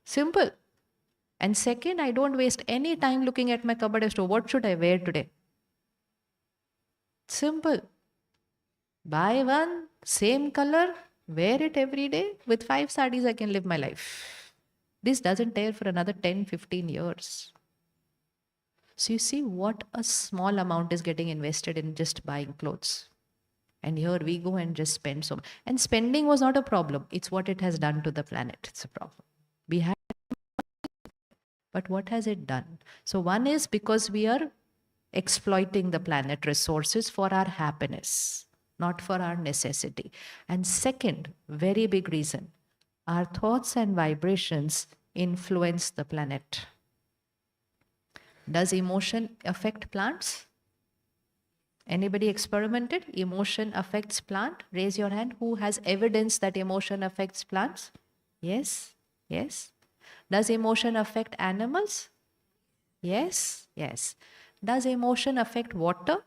Simple. And second, I don't waste any time looking at my cupboard as to what should I wear today. Simple. Buy one, same color, wear it every day. With 5 sarees, I can live my life. This doesn't tear for another 10, 15 years. So you see what a small amount is getting invested in just buying clothes. And here we go and just spend so much. And spending was not a problem. It's what it has done to the planet. It's a problem. We had, but what has it done? So one is because we are exploiting the planet resources for our happiness, not for our necessity. And second, very big reason, our thoughts and vibrations influence the planet. Does emotion affect plants? Anybody experimented? Emotion affects plant? Raise your hand. Who has evidence that emotion affects plants? Yes, yes. Does emotion affect animals? Yes, yes. Does emotion affect water?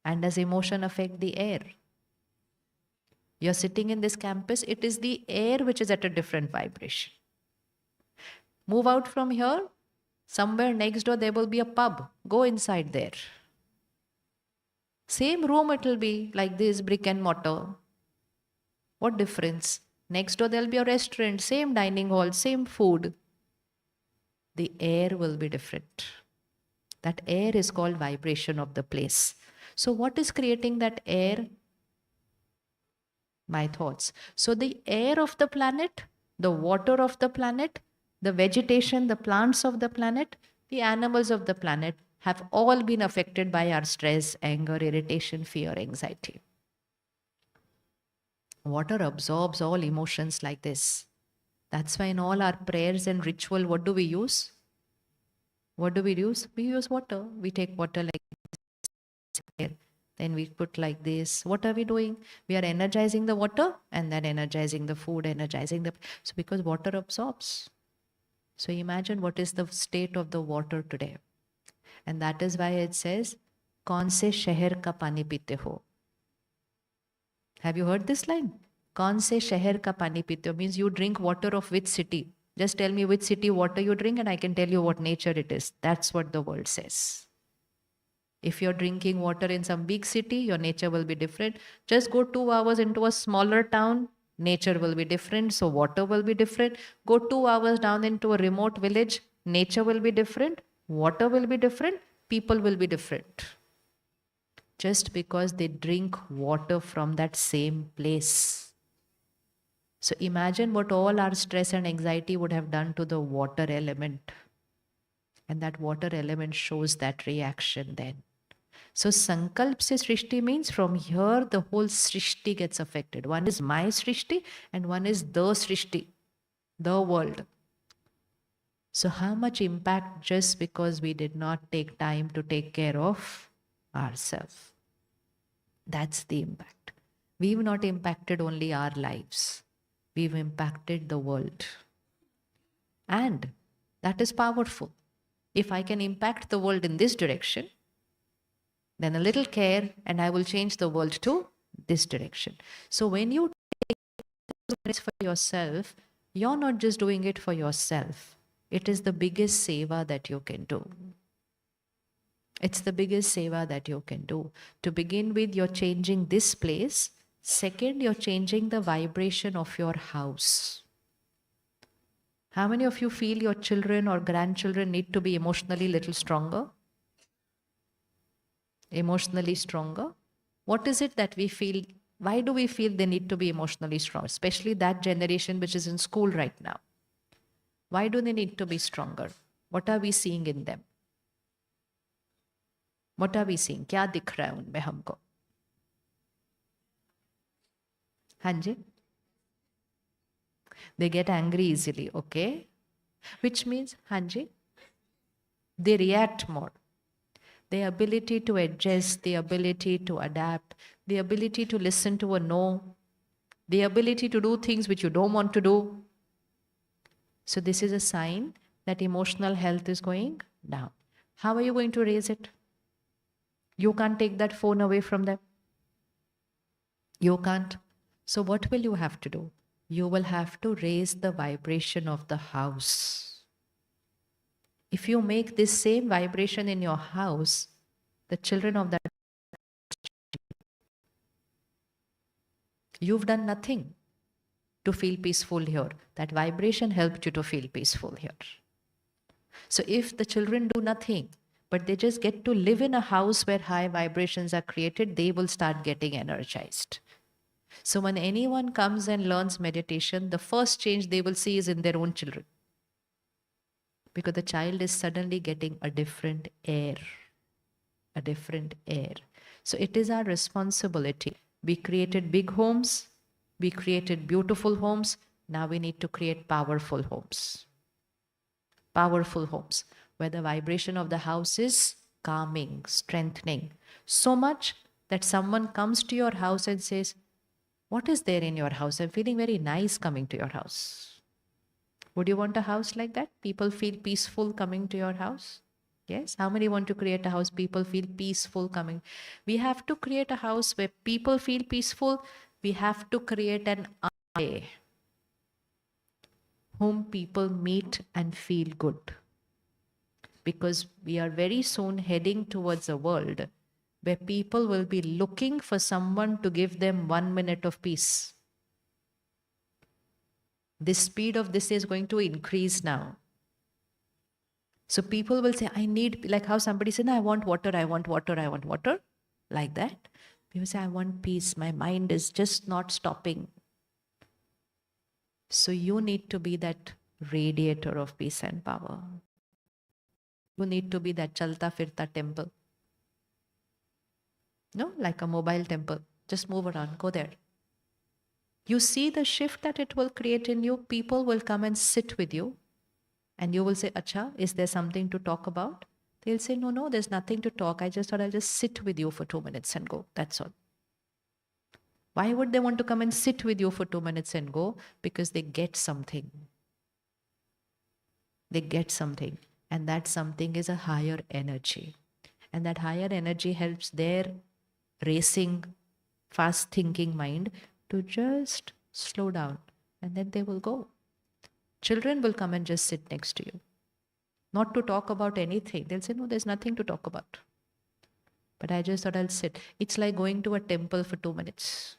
And does emotion affect the air? You're sitting in this campus, it is the air which is at a different vibration. Move out from here, somewhere next door there will be a pub. Go inside there. Same room it will be like this, brick and mortar. What difference? Next door there will be a restaurant, same dining hall, same food. The air will be different. That air is called vibration of the place. So what is creating that air? My thoughts. So the air of the planet, the water of the planet, the vegetation, the plants of the planet, the animals of the planet have all been affected by our stress, anger, irritation, fear, anxiety. Water absorbs all emotions like this. That's why in all our prayers and ritual, what do we use? What do we use? We use water. We take water like this. Then we put like this. What are we doing? We are energizing the water and then energizing the food, energizing the... So because water absorbs. So imagine what is the state of the water today. And that is why it says, "Kaun se shehar ka pani peete ho?" Have you heard this line? "Kaun se shehar ka pani peete ho?" means you drink water of which city. Just tell me which city water you drink and I can tell you what nature it is. That's what the world says. If you're drinking water in some big city, your nature will be different. Just go 2 hours into a smaller town, nature will be different, so water will be different. Go 2 hours down into a remote village, nature will be different, water will be different, people will be different. Just because they drink water from that same place. So imagine what all our stress and anxiety would have done to the water element. And that water element shows that reaction then. So Sankalp se Srishti means from here the whole Srishti gets affected. One is my Srishti and one is the Srishti, the world. So how much impact just because we did not take time to take care of ourselves? That's the impact. We've not impacted only our lives. We've impacted the world. And that is powerful. If I can impact the world in this direction, then a little care and I will change the world to this direction. So when you take this for yourself, you're not just doing it for yourself. It is the biggest seva that you can do. It's the biggest seva that you can do. To begin with, you're changing this place. Second, you're changing the vibration of your house. How many of you feel your children or grandchildren need to be emotionally little stronger? Emotionally stronger? What is it that we feel? Why do we feel they need to be emotionally strong? Especially that generation which is in school right now. Why do they need to be stronger? What are we seeing in them? What are we seeing? क्या दिख रहा है उनमें हमको? हाँ जी? They get angry easily, okay? Which means, हाँ जी? They react more. The ability to adjust, the ability to adapt, the ability to listen to a no, the ability to do things which you don't want to do. So this is a sign that emotional health is going down. How are you going to raise it? You can't take that phone away from them. You can't. So what will you have to do? You will have to raise the vibration of the house. If you make this same vibration in your house, the children of that, you've done nothing to feel peaceful here. That vibration helped you to feel peaceful here. So if the children do nothing, but they just get to live in a house where high vibrations are created, they will start getting energized. So when anyone comes and learns meditation, the first change they will see is in their own children. Because the child is suddenly getting a different air. A different air. So it is our responsibility. We created big homes. We created beautiful homes. Now we need to create powerful homes. Powerful homes where the vibration of the house is calming, strengthening. So much that someone comes to your house and says, what is there in your house? I'm feeling very nice coming to your house. Would you want a house like that? People feel peaceful coming to your house? Yes. How many want to create a house people feel peaceful coming? We have to create a house where people feel peaceful. We have to create an I whom people meet and feel good. Because we are very soon heading towards a world where people will be looking for someone to give them 1 minute of peace. The speed of this is going to increase now. So people will say, I need, like how somebody said, no, I want water, I want water, I want water. Like that. People say, I want peace. My mind is just not stopping. So you need to be that radiator of peace and power. You need to be that chalta firta temple. No, like a mobile temple. Just move around, go there. You see the shift that it will create in you. People will come and sit with you. And you will say, Acha, is there something to talk about? They'll say, no, no, there's nothing to talk. I just thought I'll just sit with you for 2 minutes and go. That's all. Why would they want to come and sit with you for 2 minutes and go? Because they get something. They get something. And that something is a higher energy. And that higher energy helps their racing, fast thinking mind to just slow down. And then they will go. Children will come and just sit next to you. Not to talk about anything. They'll say, no, there's nothing to talk about. But I just thought I'll sit. It's like going to a temple for 2 minutes.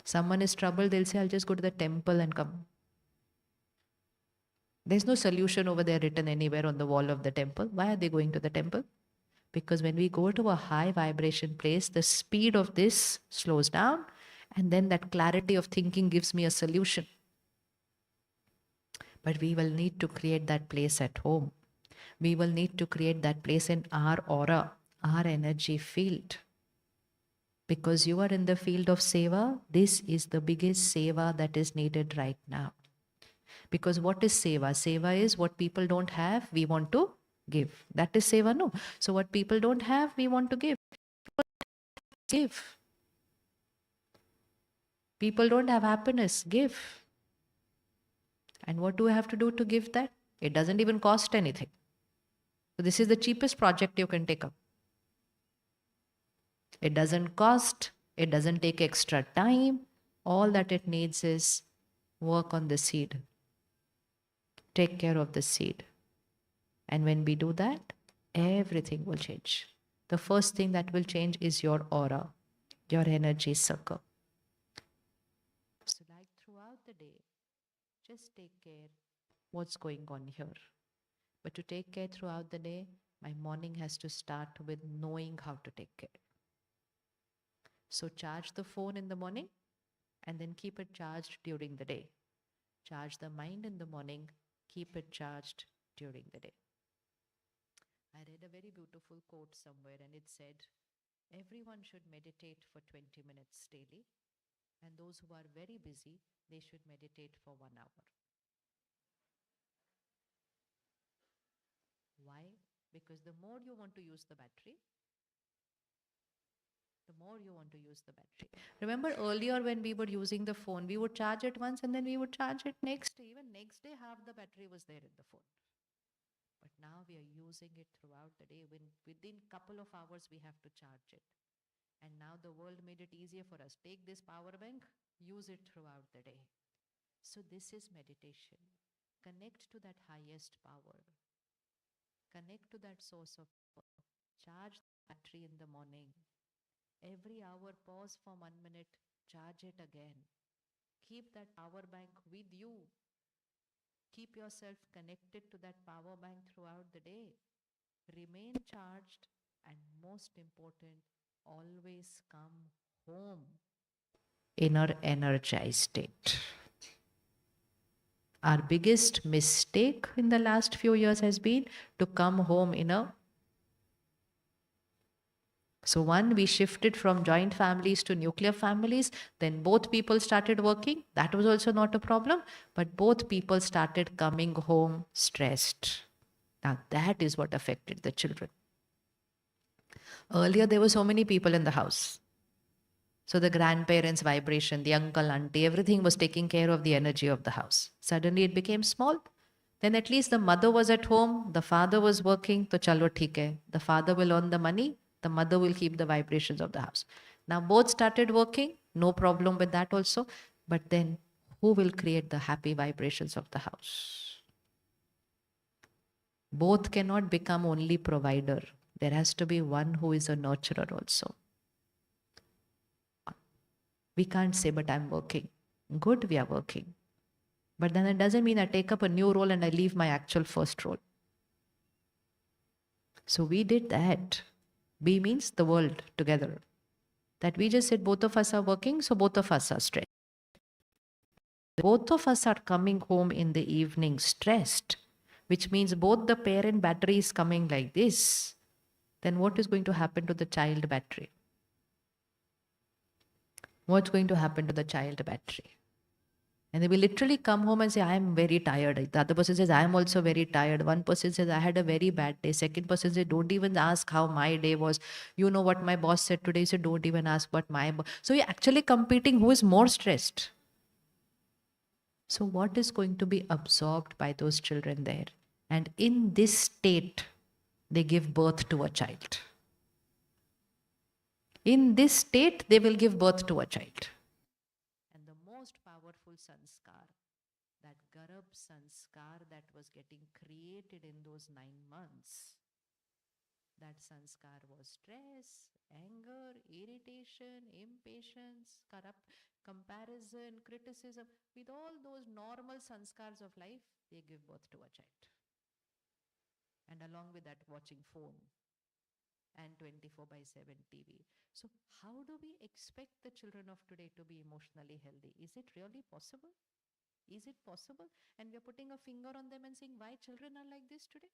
Someone is troubled, they'll say, I'll just go to the temple and come. There's no solution over there written anywhere on the wall of the temple. Why are they going to the temple? Because when we go to a high vibration place, the speed of this slows down, and then that clarity of thinking gives me a solution. But we will need to create that place at home. We will need to create that place in our aura, our energy field. Because you are in the field of seva, this is the biggest seva that is needed right now. Because what is seva? Seva is what people don't have, we want to give. That is seva, no? So what people don't have, we want to give. Give. People don't have happiness, give. And what do I have to do to give that? It doesn't even cost anything. So this is the cheapest project you can take up. It doesn't cost, it doesn't take extra time. All that it needs is work on the seed. Take care of the seed. And when we do that, everything will change. The first thing that will change is your aura, your energy circle. So like throughout the day, Just take care what's going on here. But to take care throughout the day, my morning has to start with knowing how to take care. So charge the phone in the morning and then keep it charged during the day. Charge the mind in the morning, keep it charged during the day. I read a very beautiful quote somewhere and it said, everyone should meditate for 20 minutes daily, and those who are very busy, they should meditate for 1 hour. Why? Because the more you want to use the battery, the more you want to use the battery. Remember earlier when we were using the phone, we would charge it once and then we would charge it next day. Even next day, half the battery was there in the phone. But now we are using it throughout the day. Within couple of hours, we have to charge it. And now the world made it easier for us. Take this power bank, use it throughout the day. So this is meditation. Connect to that highest power. Connect to that source of power. Charge the battery in the morning. Every hour, pause for 1 minute, charge it again. Keep that power bank with you. Keep yourself connected to that power bank throughout the day. Remain charged, and most important, always come home in an energized state. Our biggest mistake in the last few years has been to come home in a... So one, we shifted from joint families to nuclear families. Then both people started working. That was also not a problem. But both people started coming home stressed. Now that is what affected the children. Earlier, there were so many people in the house. So the grandparents' vibration, the uncle, auntie, everything was taking care of the energy of the house. Suddenly it became small. Then at least the mother was at home, the father was working, to chalo theek hai. The father will earn the money, the mother will keep the vibrations of the house. Now both started working, no problem with that also. But then who will create the happy vibrations of the house? Both cannot become only provider. There has to be one who is a nurturer also. We can't say, but I'm working. Good, we are working. But then it doesn't mean I take up a new role and I leave my actual first role. So we did that. We means the world together. That we just said both of us are working, so both of us are stressed. Both of us are coming home in the evening stressed, which means both the parent battery is coming like this. Then what is going to happen to the child battery? What's going to happen to the child battery? And they will literally come home and say, I am very tired. The other person says, I am also very tired. One person says, I had a very bad day. Second person says, don't even ask how my day was. You know what my boss said today? He said, don't even ask what my boss. So you're actually competing who is more stressed. So what is going to be absorbed by those children there? And in this state, they give birth to a child. In this state, they will give birth to a child. And the most powerful sanskar, that Garab sanskar that was getting created in those 9 months, that sanskar was stress, anger, irritation, impatience, comparison, criticism. With all those normal sanskars of life, they give birth to a child. And along with that, watching phone and 24/7 TV. So how do we expect the children of today to be emotionally healthy? Is it really possible? Is it possible? And we are putting a finger on them and saying, why children are like this today?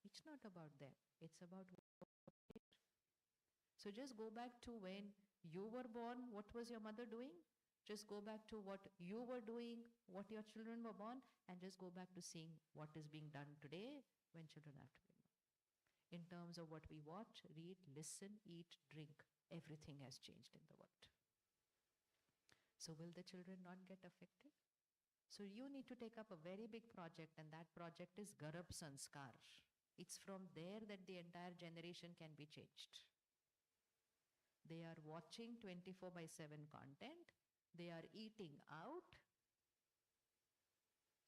It's not about them. It's about... So just go back to when you were born. What was your mother doing? Just go back to what you were doing, what your children were born, and just go back to seeing what is being done today when children have to be born. In terms of what we watch, read, listen, eat, drink, everything has changed in the world. So will the children not get affected? So you need to take up a very big project, and that project is Garab Sanskar. It's from there that the entire generation can be changed. They are watching 24/7 content. They are eating out.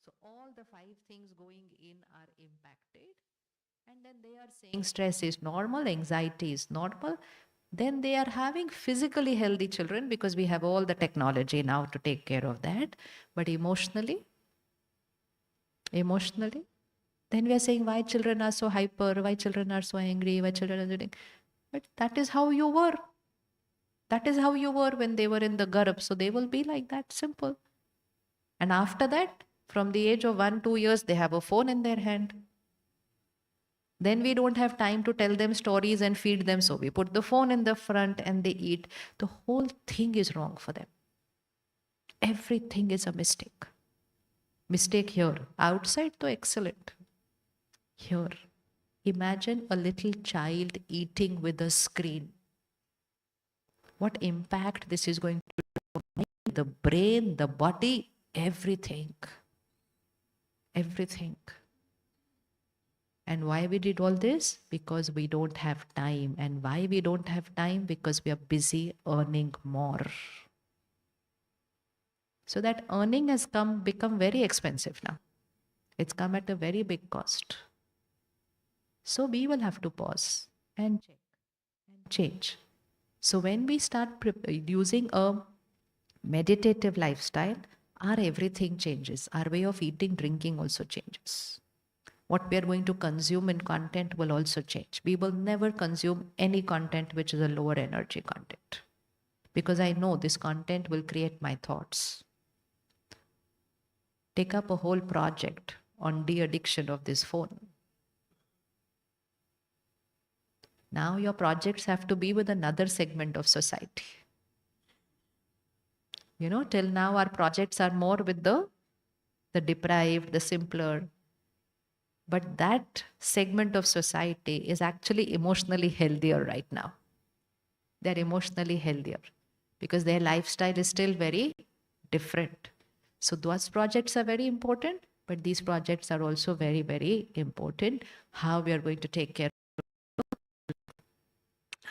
So all the 5 things going in are impacted. And then they are saying stress is normal, anxiety is normal. then they are having physically healthy children because we have all the technology now to take care of that. But emotionally, then we are saying why children are so hyper, why children are so angry, why children are doing. But that is how you were. That is how you were when they were in the garb. So they will be like that, simple. And after that, from the age of 1, 2 years, they have a phone in their hand. Then we don't have time to tell them stories and feed them. So we put the phone in the front and they eat. The whole thing is wrong for them. Everything is a mistake. Mistake here. Outside, though, excellent. Here, imagine a little child eating with a screen. What impact this is going to have on the brain, the body, everything. Everything. And why we did all this? Because we don't have time. And why we don't have time? Because we are busy earning more. So that earning has become very expensive now. It's come at a very big cost. So we will have to pause and check and change. So when we start using a meditative lifestyle, our everything changes. Our way of eating, drinking also changes. What we are going to consume in content will also change. We will never consume any content which is a lower energy content, because I know this content will create my thoughts. Take up a whole project on de-addiction of this phone. Now your projects have to be with another segment of society. Till now our projects are more with the deprived, the simpler. But that segment of society is actually emotionally healthier right now. They're emotionally healthier because their lifestyle is still very different. So those projects are very important, but these projects are also very, very important, how we are going to take care.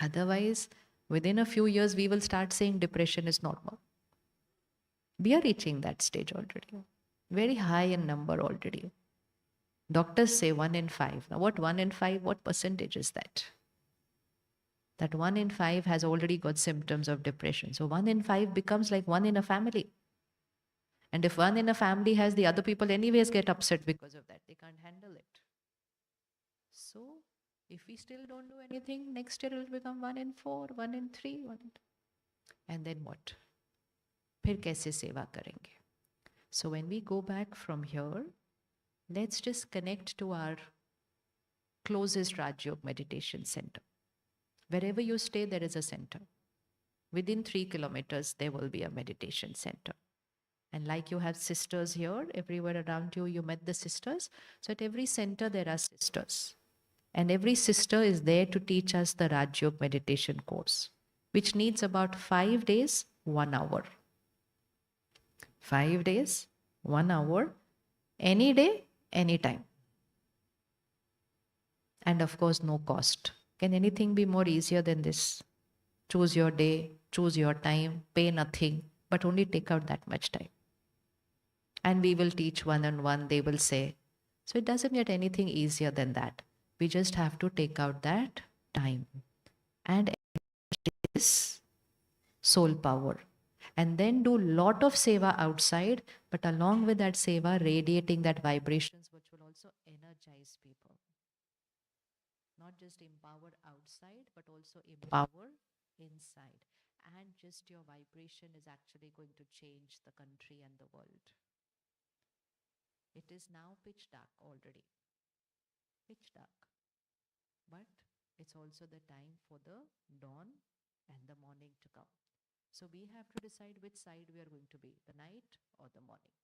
Otherwise, within a few years, we will start saying depression is normal. We are reaching that stage already. Very high in number already. Doctors say 1 in 5. Now, what 1 in 5, what percentage is that? That 1 in 5 has already got symptoms of depression. So 1 in 5 becomes like 1 in a family. And if 1 in a family has, the other people anyways get upset because of that. They can't handle it. So if we still don't do anything, next year it will become 1 in 4, 1 in 3, 1 in 2. And then what? फिर कैसे सेवा करेंगे? So when we go back from here, let's just connect to our closest Raj Yoga meditation center. Wherever you stay, there is a center. Within 3 kilometers, there will be a meditation center. And like you have sisters here, everywhere around you, you met the sisters. So at every center, there are sisters. And every sister is there to teach us the Raj Yoga meditation course, which needs about 5 days, 1 hour. 5 days, 1 hour, any day, anytime. And of course, no cost. Can anything be more easier than this? Choose your day, choose your time, pay nothing, but only take out that much time. And we will teach one-on-one, they will say. So it doesn't get anything easier than that. We just have to take out that time. And this soul power. And then do lot of seva outside, but along with that seva, radiating that vibrations, which will also energize people. Not just empower outside, but also empower inside. And just your vibration is actually going to change the country and the world. It is now pitch dark already. Pitch dark. But it's also the time for the dawn and the morning to come. So we have to decide which side we are going to be, the night or the morning.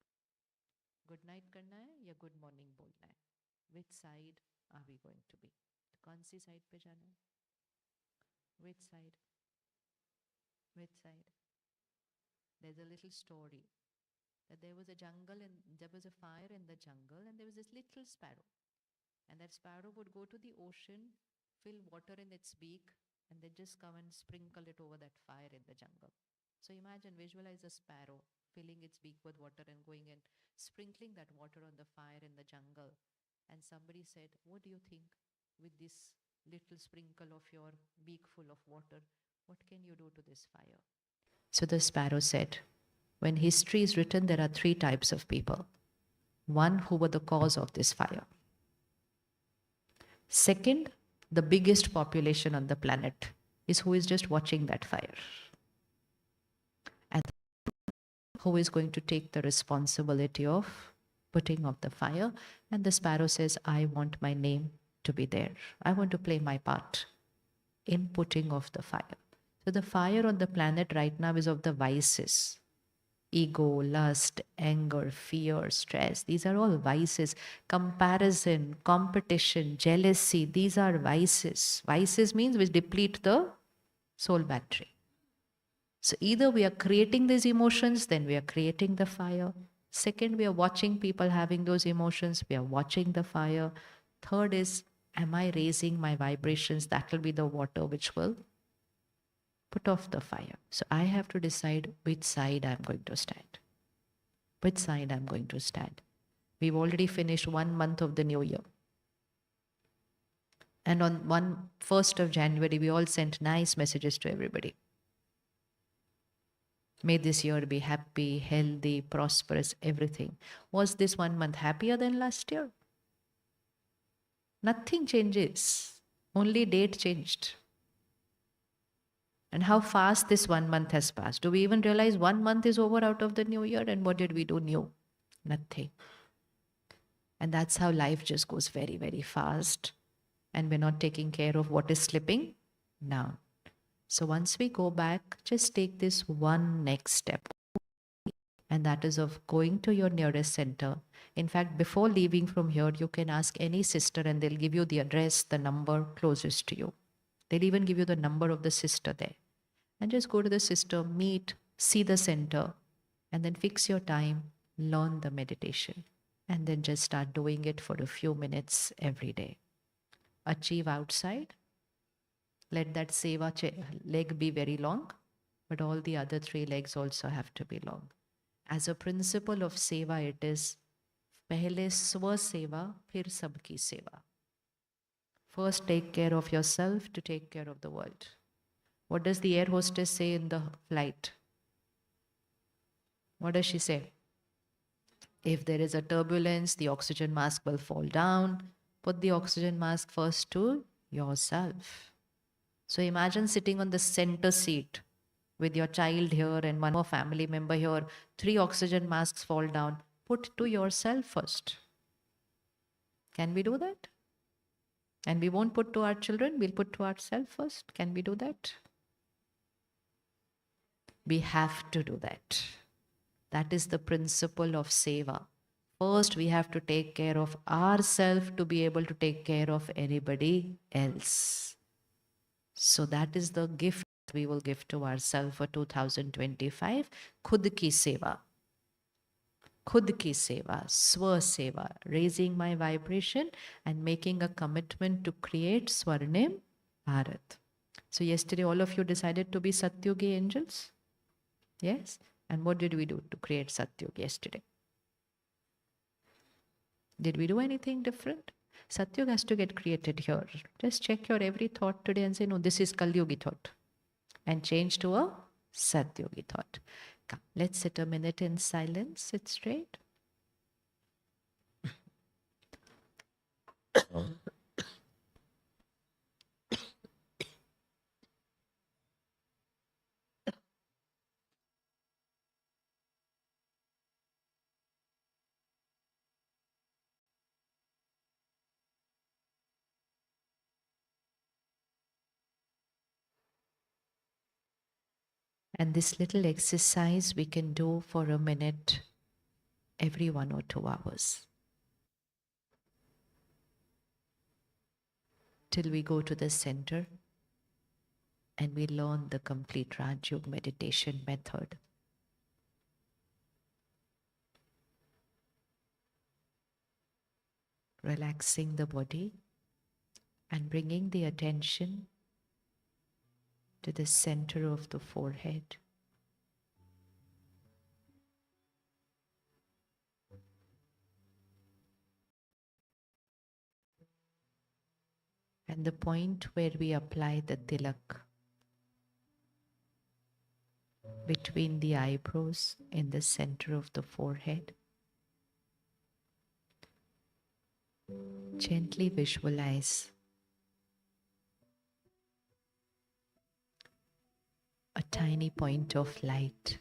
Good night करना है या good morning बोलना है? Which side are we going to be? कौन सी side पे जाना है? Which side? Which side? There's a little story that there was a jungle and there was a fire in the jungle and there was this little sparrow. And that sparrow would go to the ocean, fill water in its beak, and then just come and sprinkle it over that fire in the jungle. So imagine, visualize a sparrow filling its beak with water and going and sprinkling that water on the fire in the jungle. And somebody said, what do you think with this little sprinkle of your beak full of water? What can you do to this fire? So the sparrow said, when history is written, there are three types of people. One, who were the cause of this fire. Second, the biggest population on the planet is who is just watching that fire. And who is going to take the responsibility of putting out the fire? And the sparrow says, I want my name to be there. I want to play my part in putting off the fire. So the fire on the planet right now is of the vices. Ego, lust, anger, fear, stress. These are all vices. Comparison, competition, jealousy. These are vices. Vices means which deplete the soul battery. So either we are creating these emotions, then we are creating the fire. Second, we are watching people having those emotions. We are watching the fire. Third is, am I raising my vibrations? That will be the water which will put off the fire. So I have to decide which side I'm going to stand. Which side I'm going to stand. We've already finished 1 month of the new year. And on 1st of January, we all sent nice messages to everybody. May this year be happy, healthy, prosperous, everything. Was this 1 month happier than last year? Nothing changes. Only date changed. And how fast this 1 month has passed. Do we even realize 1 month is over out of the new year? And what did we do new? Nothing. And that's how life just goes very, very fast. And we're not taking care of what is slipping now. So once we go back, just take this one next step. And that is of going to your nearest center. In fact, before leaving from here, you can ask any sister and they'll give you the address, the number closest to you. They'll even give you the number of the sister there. And just go to the sister, meet, see the center, and then fix your time, learn the meditation, and then just start doing it for a few minutes every day. Achieve outside. Let that seva leg be very long, but all the other 3 legs also have to be long. As a principle of seva, it is pehle swa seva, phir sabki seva. First, take care of yourself to take care of the world. What does the air hostess say in the flight? What does she say? If there is a turbulence, the oxygen mask will fall down. Put the oxygen mask first to yourself. So imagine sitting on the center seat with your child here and one more family member here. 3 oxygen masks fall down. Put to yourself first. Can we do that? And we won't put to our children, we'll put to ourselves first. Can we do that? We have to do that. That is the principle of seva. First, we have to take care of ourselves to be able to take care of anybody else. So that is the gift we will give to ourselves for 2025. Khud ki seva. Khud ki seva, swa seva, raising my vibration and making a commitment to create Swarnim Bharat. So yesterday all of you decided to be Satyugi angels? Yes? And what did we do to create Satyug yesterday? Did we do anything different? Satyug has to get created here. Just check your every thought today and say, no, this is Kalyugi thought. And change to a Satyugi thought. Come, let's sit a minute in silence. Sit straight. And this little exercise we can do for a minute every 1 or 2 hours. Till we go to the center and we learn the complete Raj Yoga meditation method. Relaxing the body and bringing the attention to the center of the forehead. And the point where we apply the tilak. between the eyebrows in the center of the forehead. Gently visualize a tiny point of light,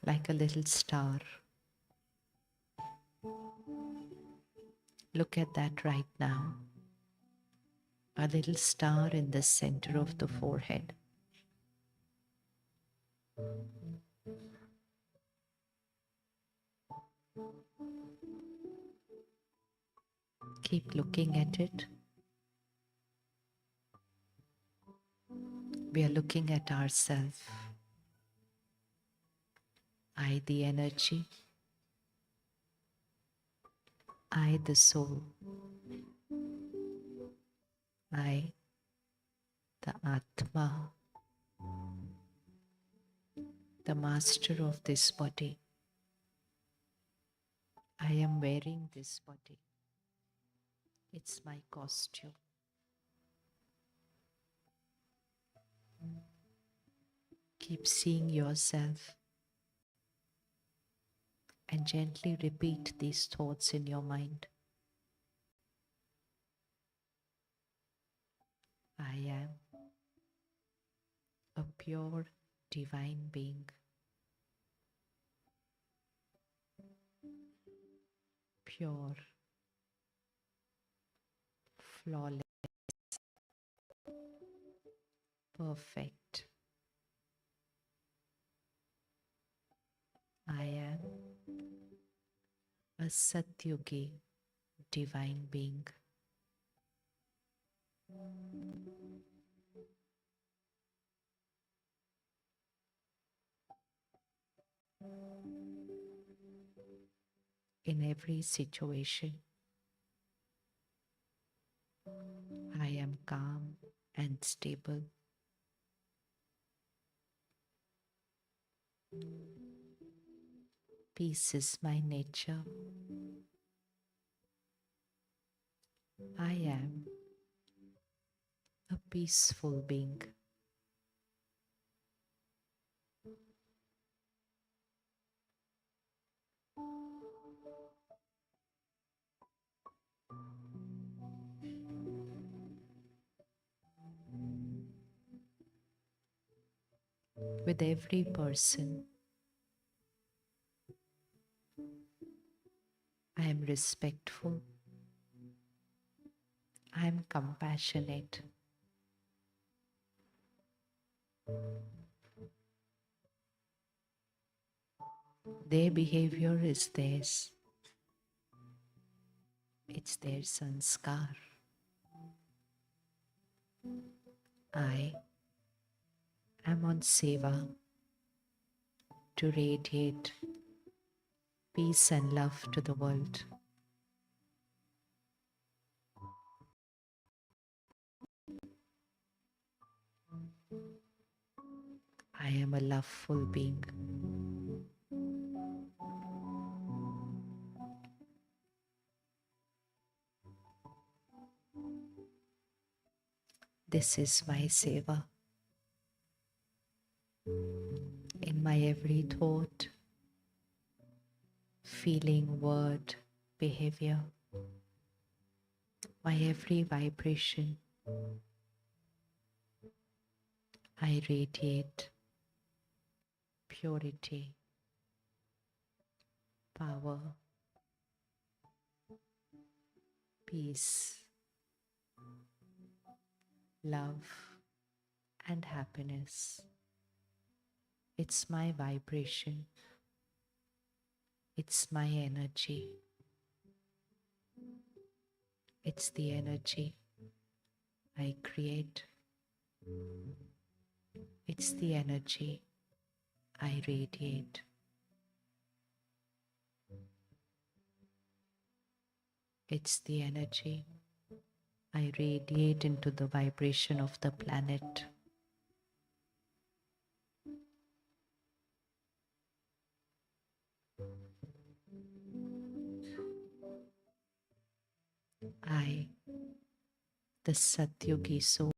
like a little star. Look at that right now. A little star in the center of the forehead. Keep looking at it. We are looking at ourselves. I, the energy. I, the soul. I, the Atma, the master of this body. I am wearing this body. It's my costume. Keep seeing yourself and gently repeat these thoughts in your mind. I am a pure divine being. Pure, flawless, perfect. I am a Satyugi divine being. In every situation, I am calm and stable. Peace is my nature. I am a peaceful being. With every person, I am respectful. I am compassionate. Their behavior is theirs. It's their sanskar. I am on seva to radiate peace and love to the world. I am a loveful being. This is my seva. In my every thought, feeling, word, behavior, my every vibration, I radiate purity, power, peace, love, and happiness. It's my vibration. It's my energy. It's the energy I create. It's the energy I radiate. It's the energy I radiate into the vibration of the planet. I, the Satyugi soul,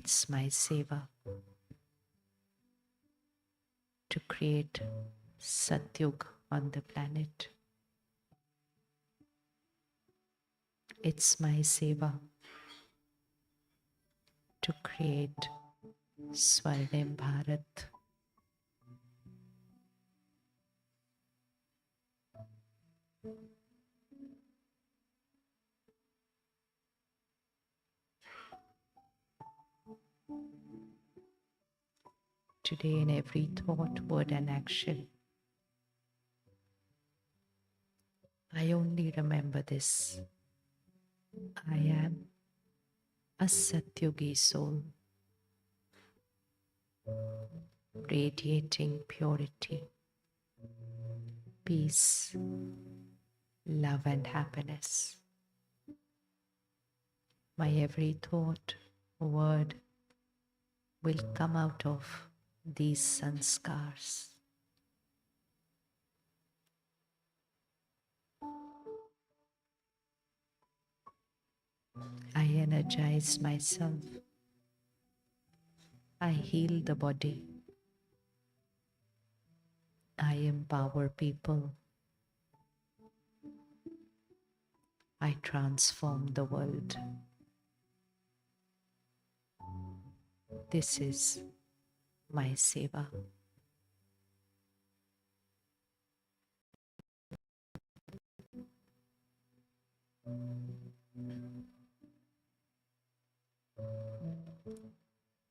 It's my seva to create Satyug on the planet. It's my seva to create Swarnim Bharat. Today, in every thought, word, and action, I only remember this. I am a Satyugi soul, radiating purity, peace, love, and happiness. My every thought, word will come out of these sanskars. I energize myself. I heal the body. I empower people. I transform the world. This is my seva.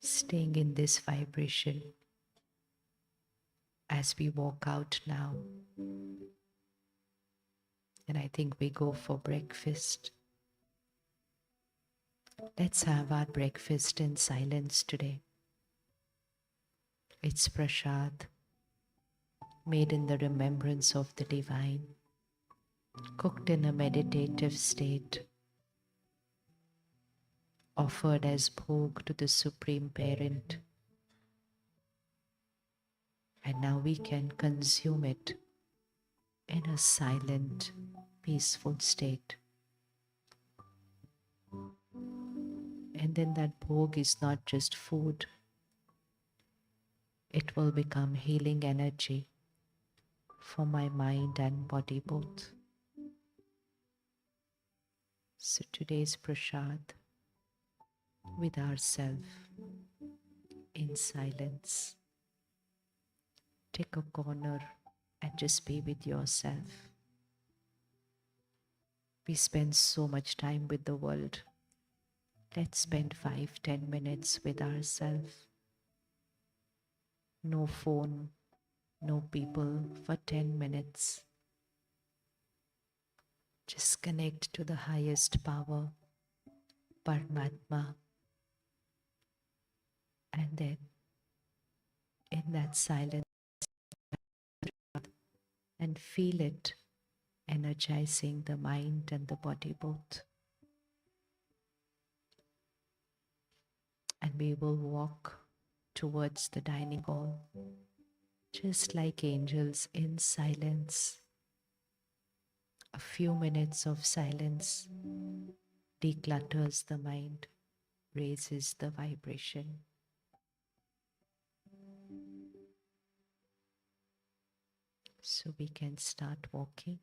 Staying in this vibration as we walk out now. And I think we go for breakfast. Let's have our breakfast in silence today. It's prasad, made in the remembrance of the divine, cooked in a meditative state, offered as bhog to the Supreme Parent. And now we can consume it in a silent, peaceful state. And then that bhog is not just food, it will become healing energy for my mind and body both. So today's prasad with ourselves in silence. Take a corner and just be with yourself. We spend so much time with the world. Let's spend 5-10 minutes with ourselves. No phone, no people for 10 minutes. Just connect to the highest power, Paramatma. And then in that silence, and feel it energizing the mind and the body both. And we will walk towards the dining hall, just like angels in silence. A few minutes of silence declutters the mind, raises the vibration. So we can start walking,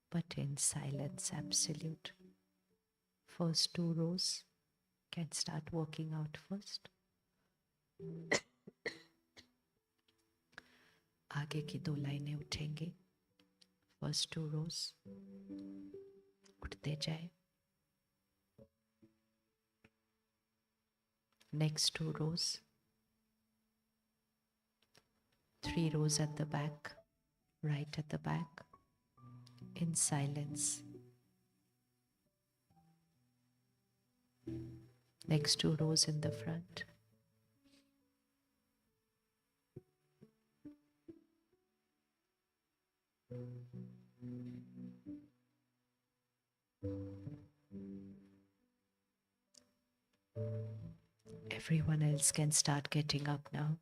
but in silence absolute. First 2 rows can start working out first. आगे की 2 लाइनें उठेंगे. First 2 rows उठते जाए. Next 2 rows. 3 rows at the back, right at the back, in silence. Next 2 rows in the front. Everyone else can start getting up now.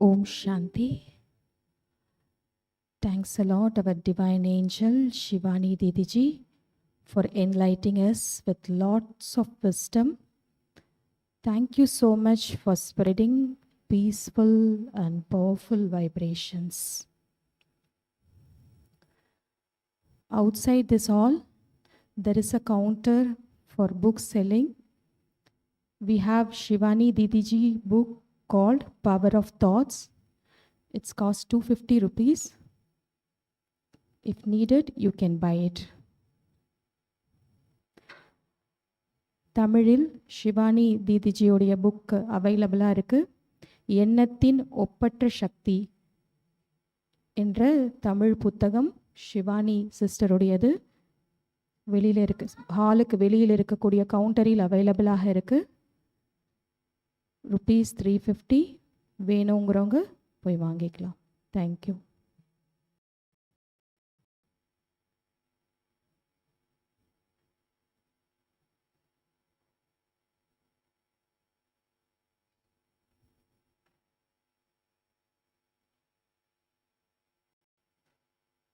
Om Shanti. Thanks a lot, our divine angel Shivani Didiji, for enlightening us with lots of wisdom. Thank you so much for spreading peaceful and powerful vibrations. Outside this hall, there is a counter for book selling. We have Shivani Didiji book called Power of Thoughts. It's cost 250 rupees. If needed, you can buy it. தமிழில் Shivani தீதிஜியோடைய book அவைலபிளாக இருக்குது. எண்ணத்தின் ஒப்பற்ற சக்தி என்ற தமிழ் புத்தகம் ஷிவானி சிஸ்டருடையது. வெளியில் இருக்கு, ஹாலுக்கு வெளியில் இருக்கக்கூடிய கவுண்டரில் அவைலபிளாக இருக்குது. ₹350 வேணுங்கிறவங்க போய் வாங்கிக்கலாம். தேங்க்யூ.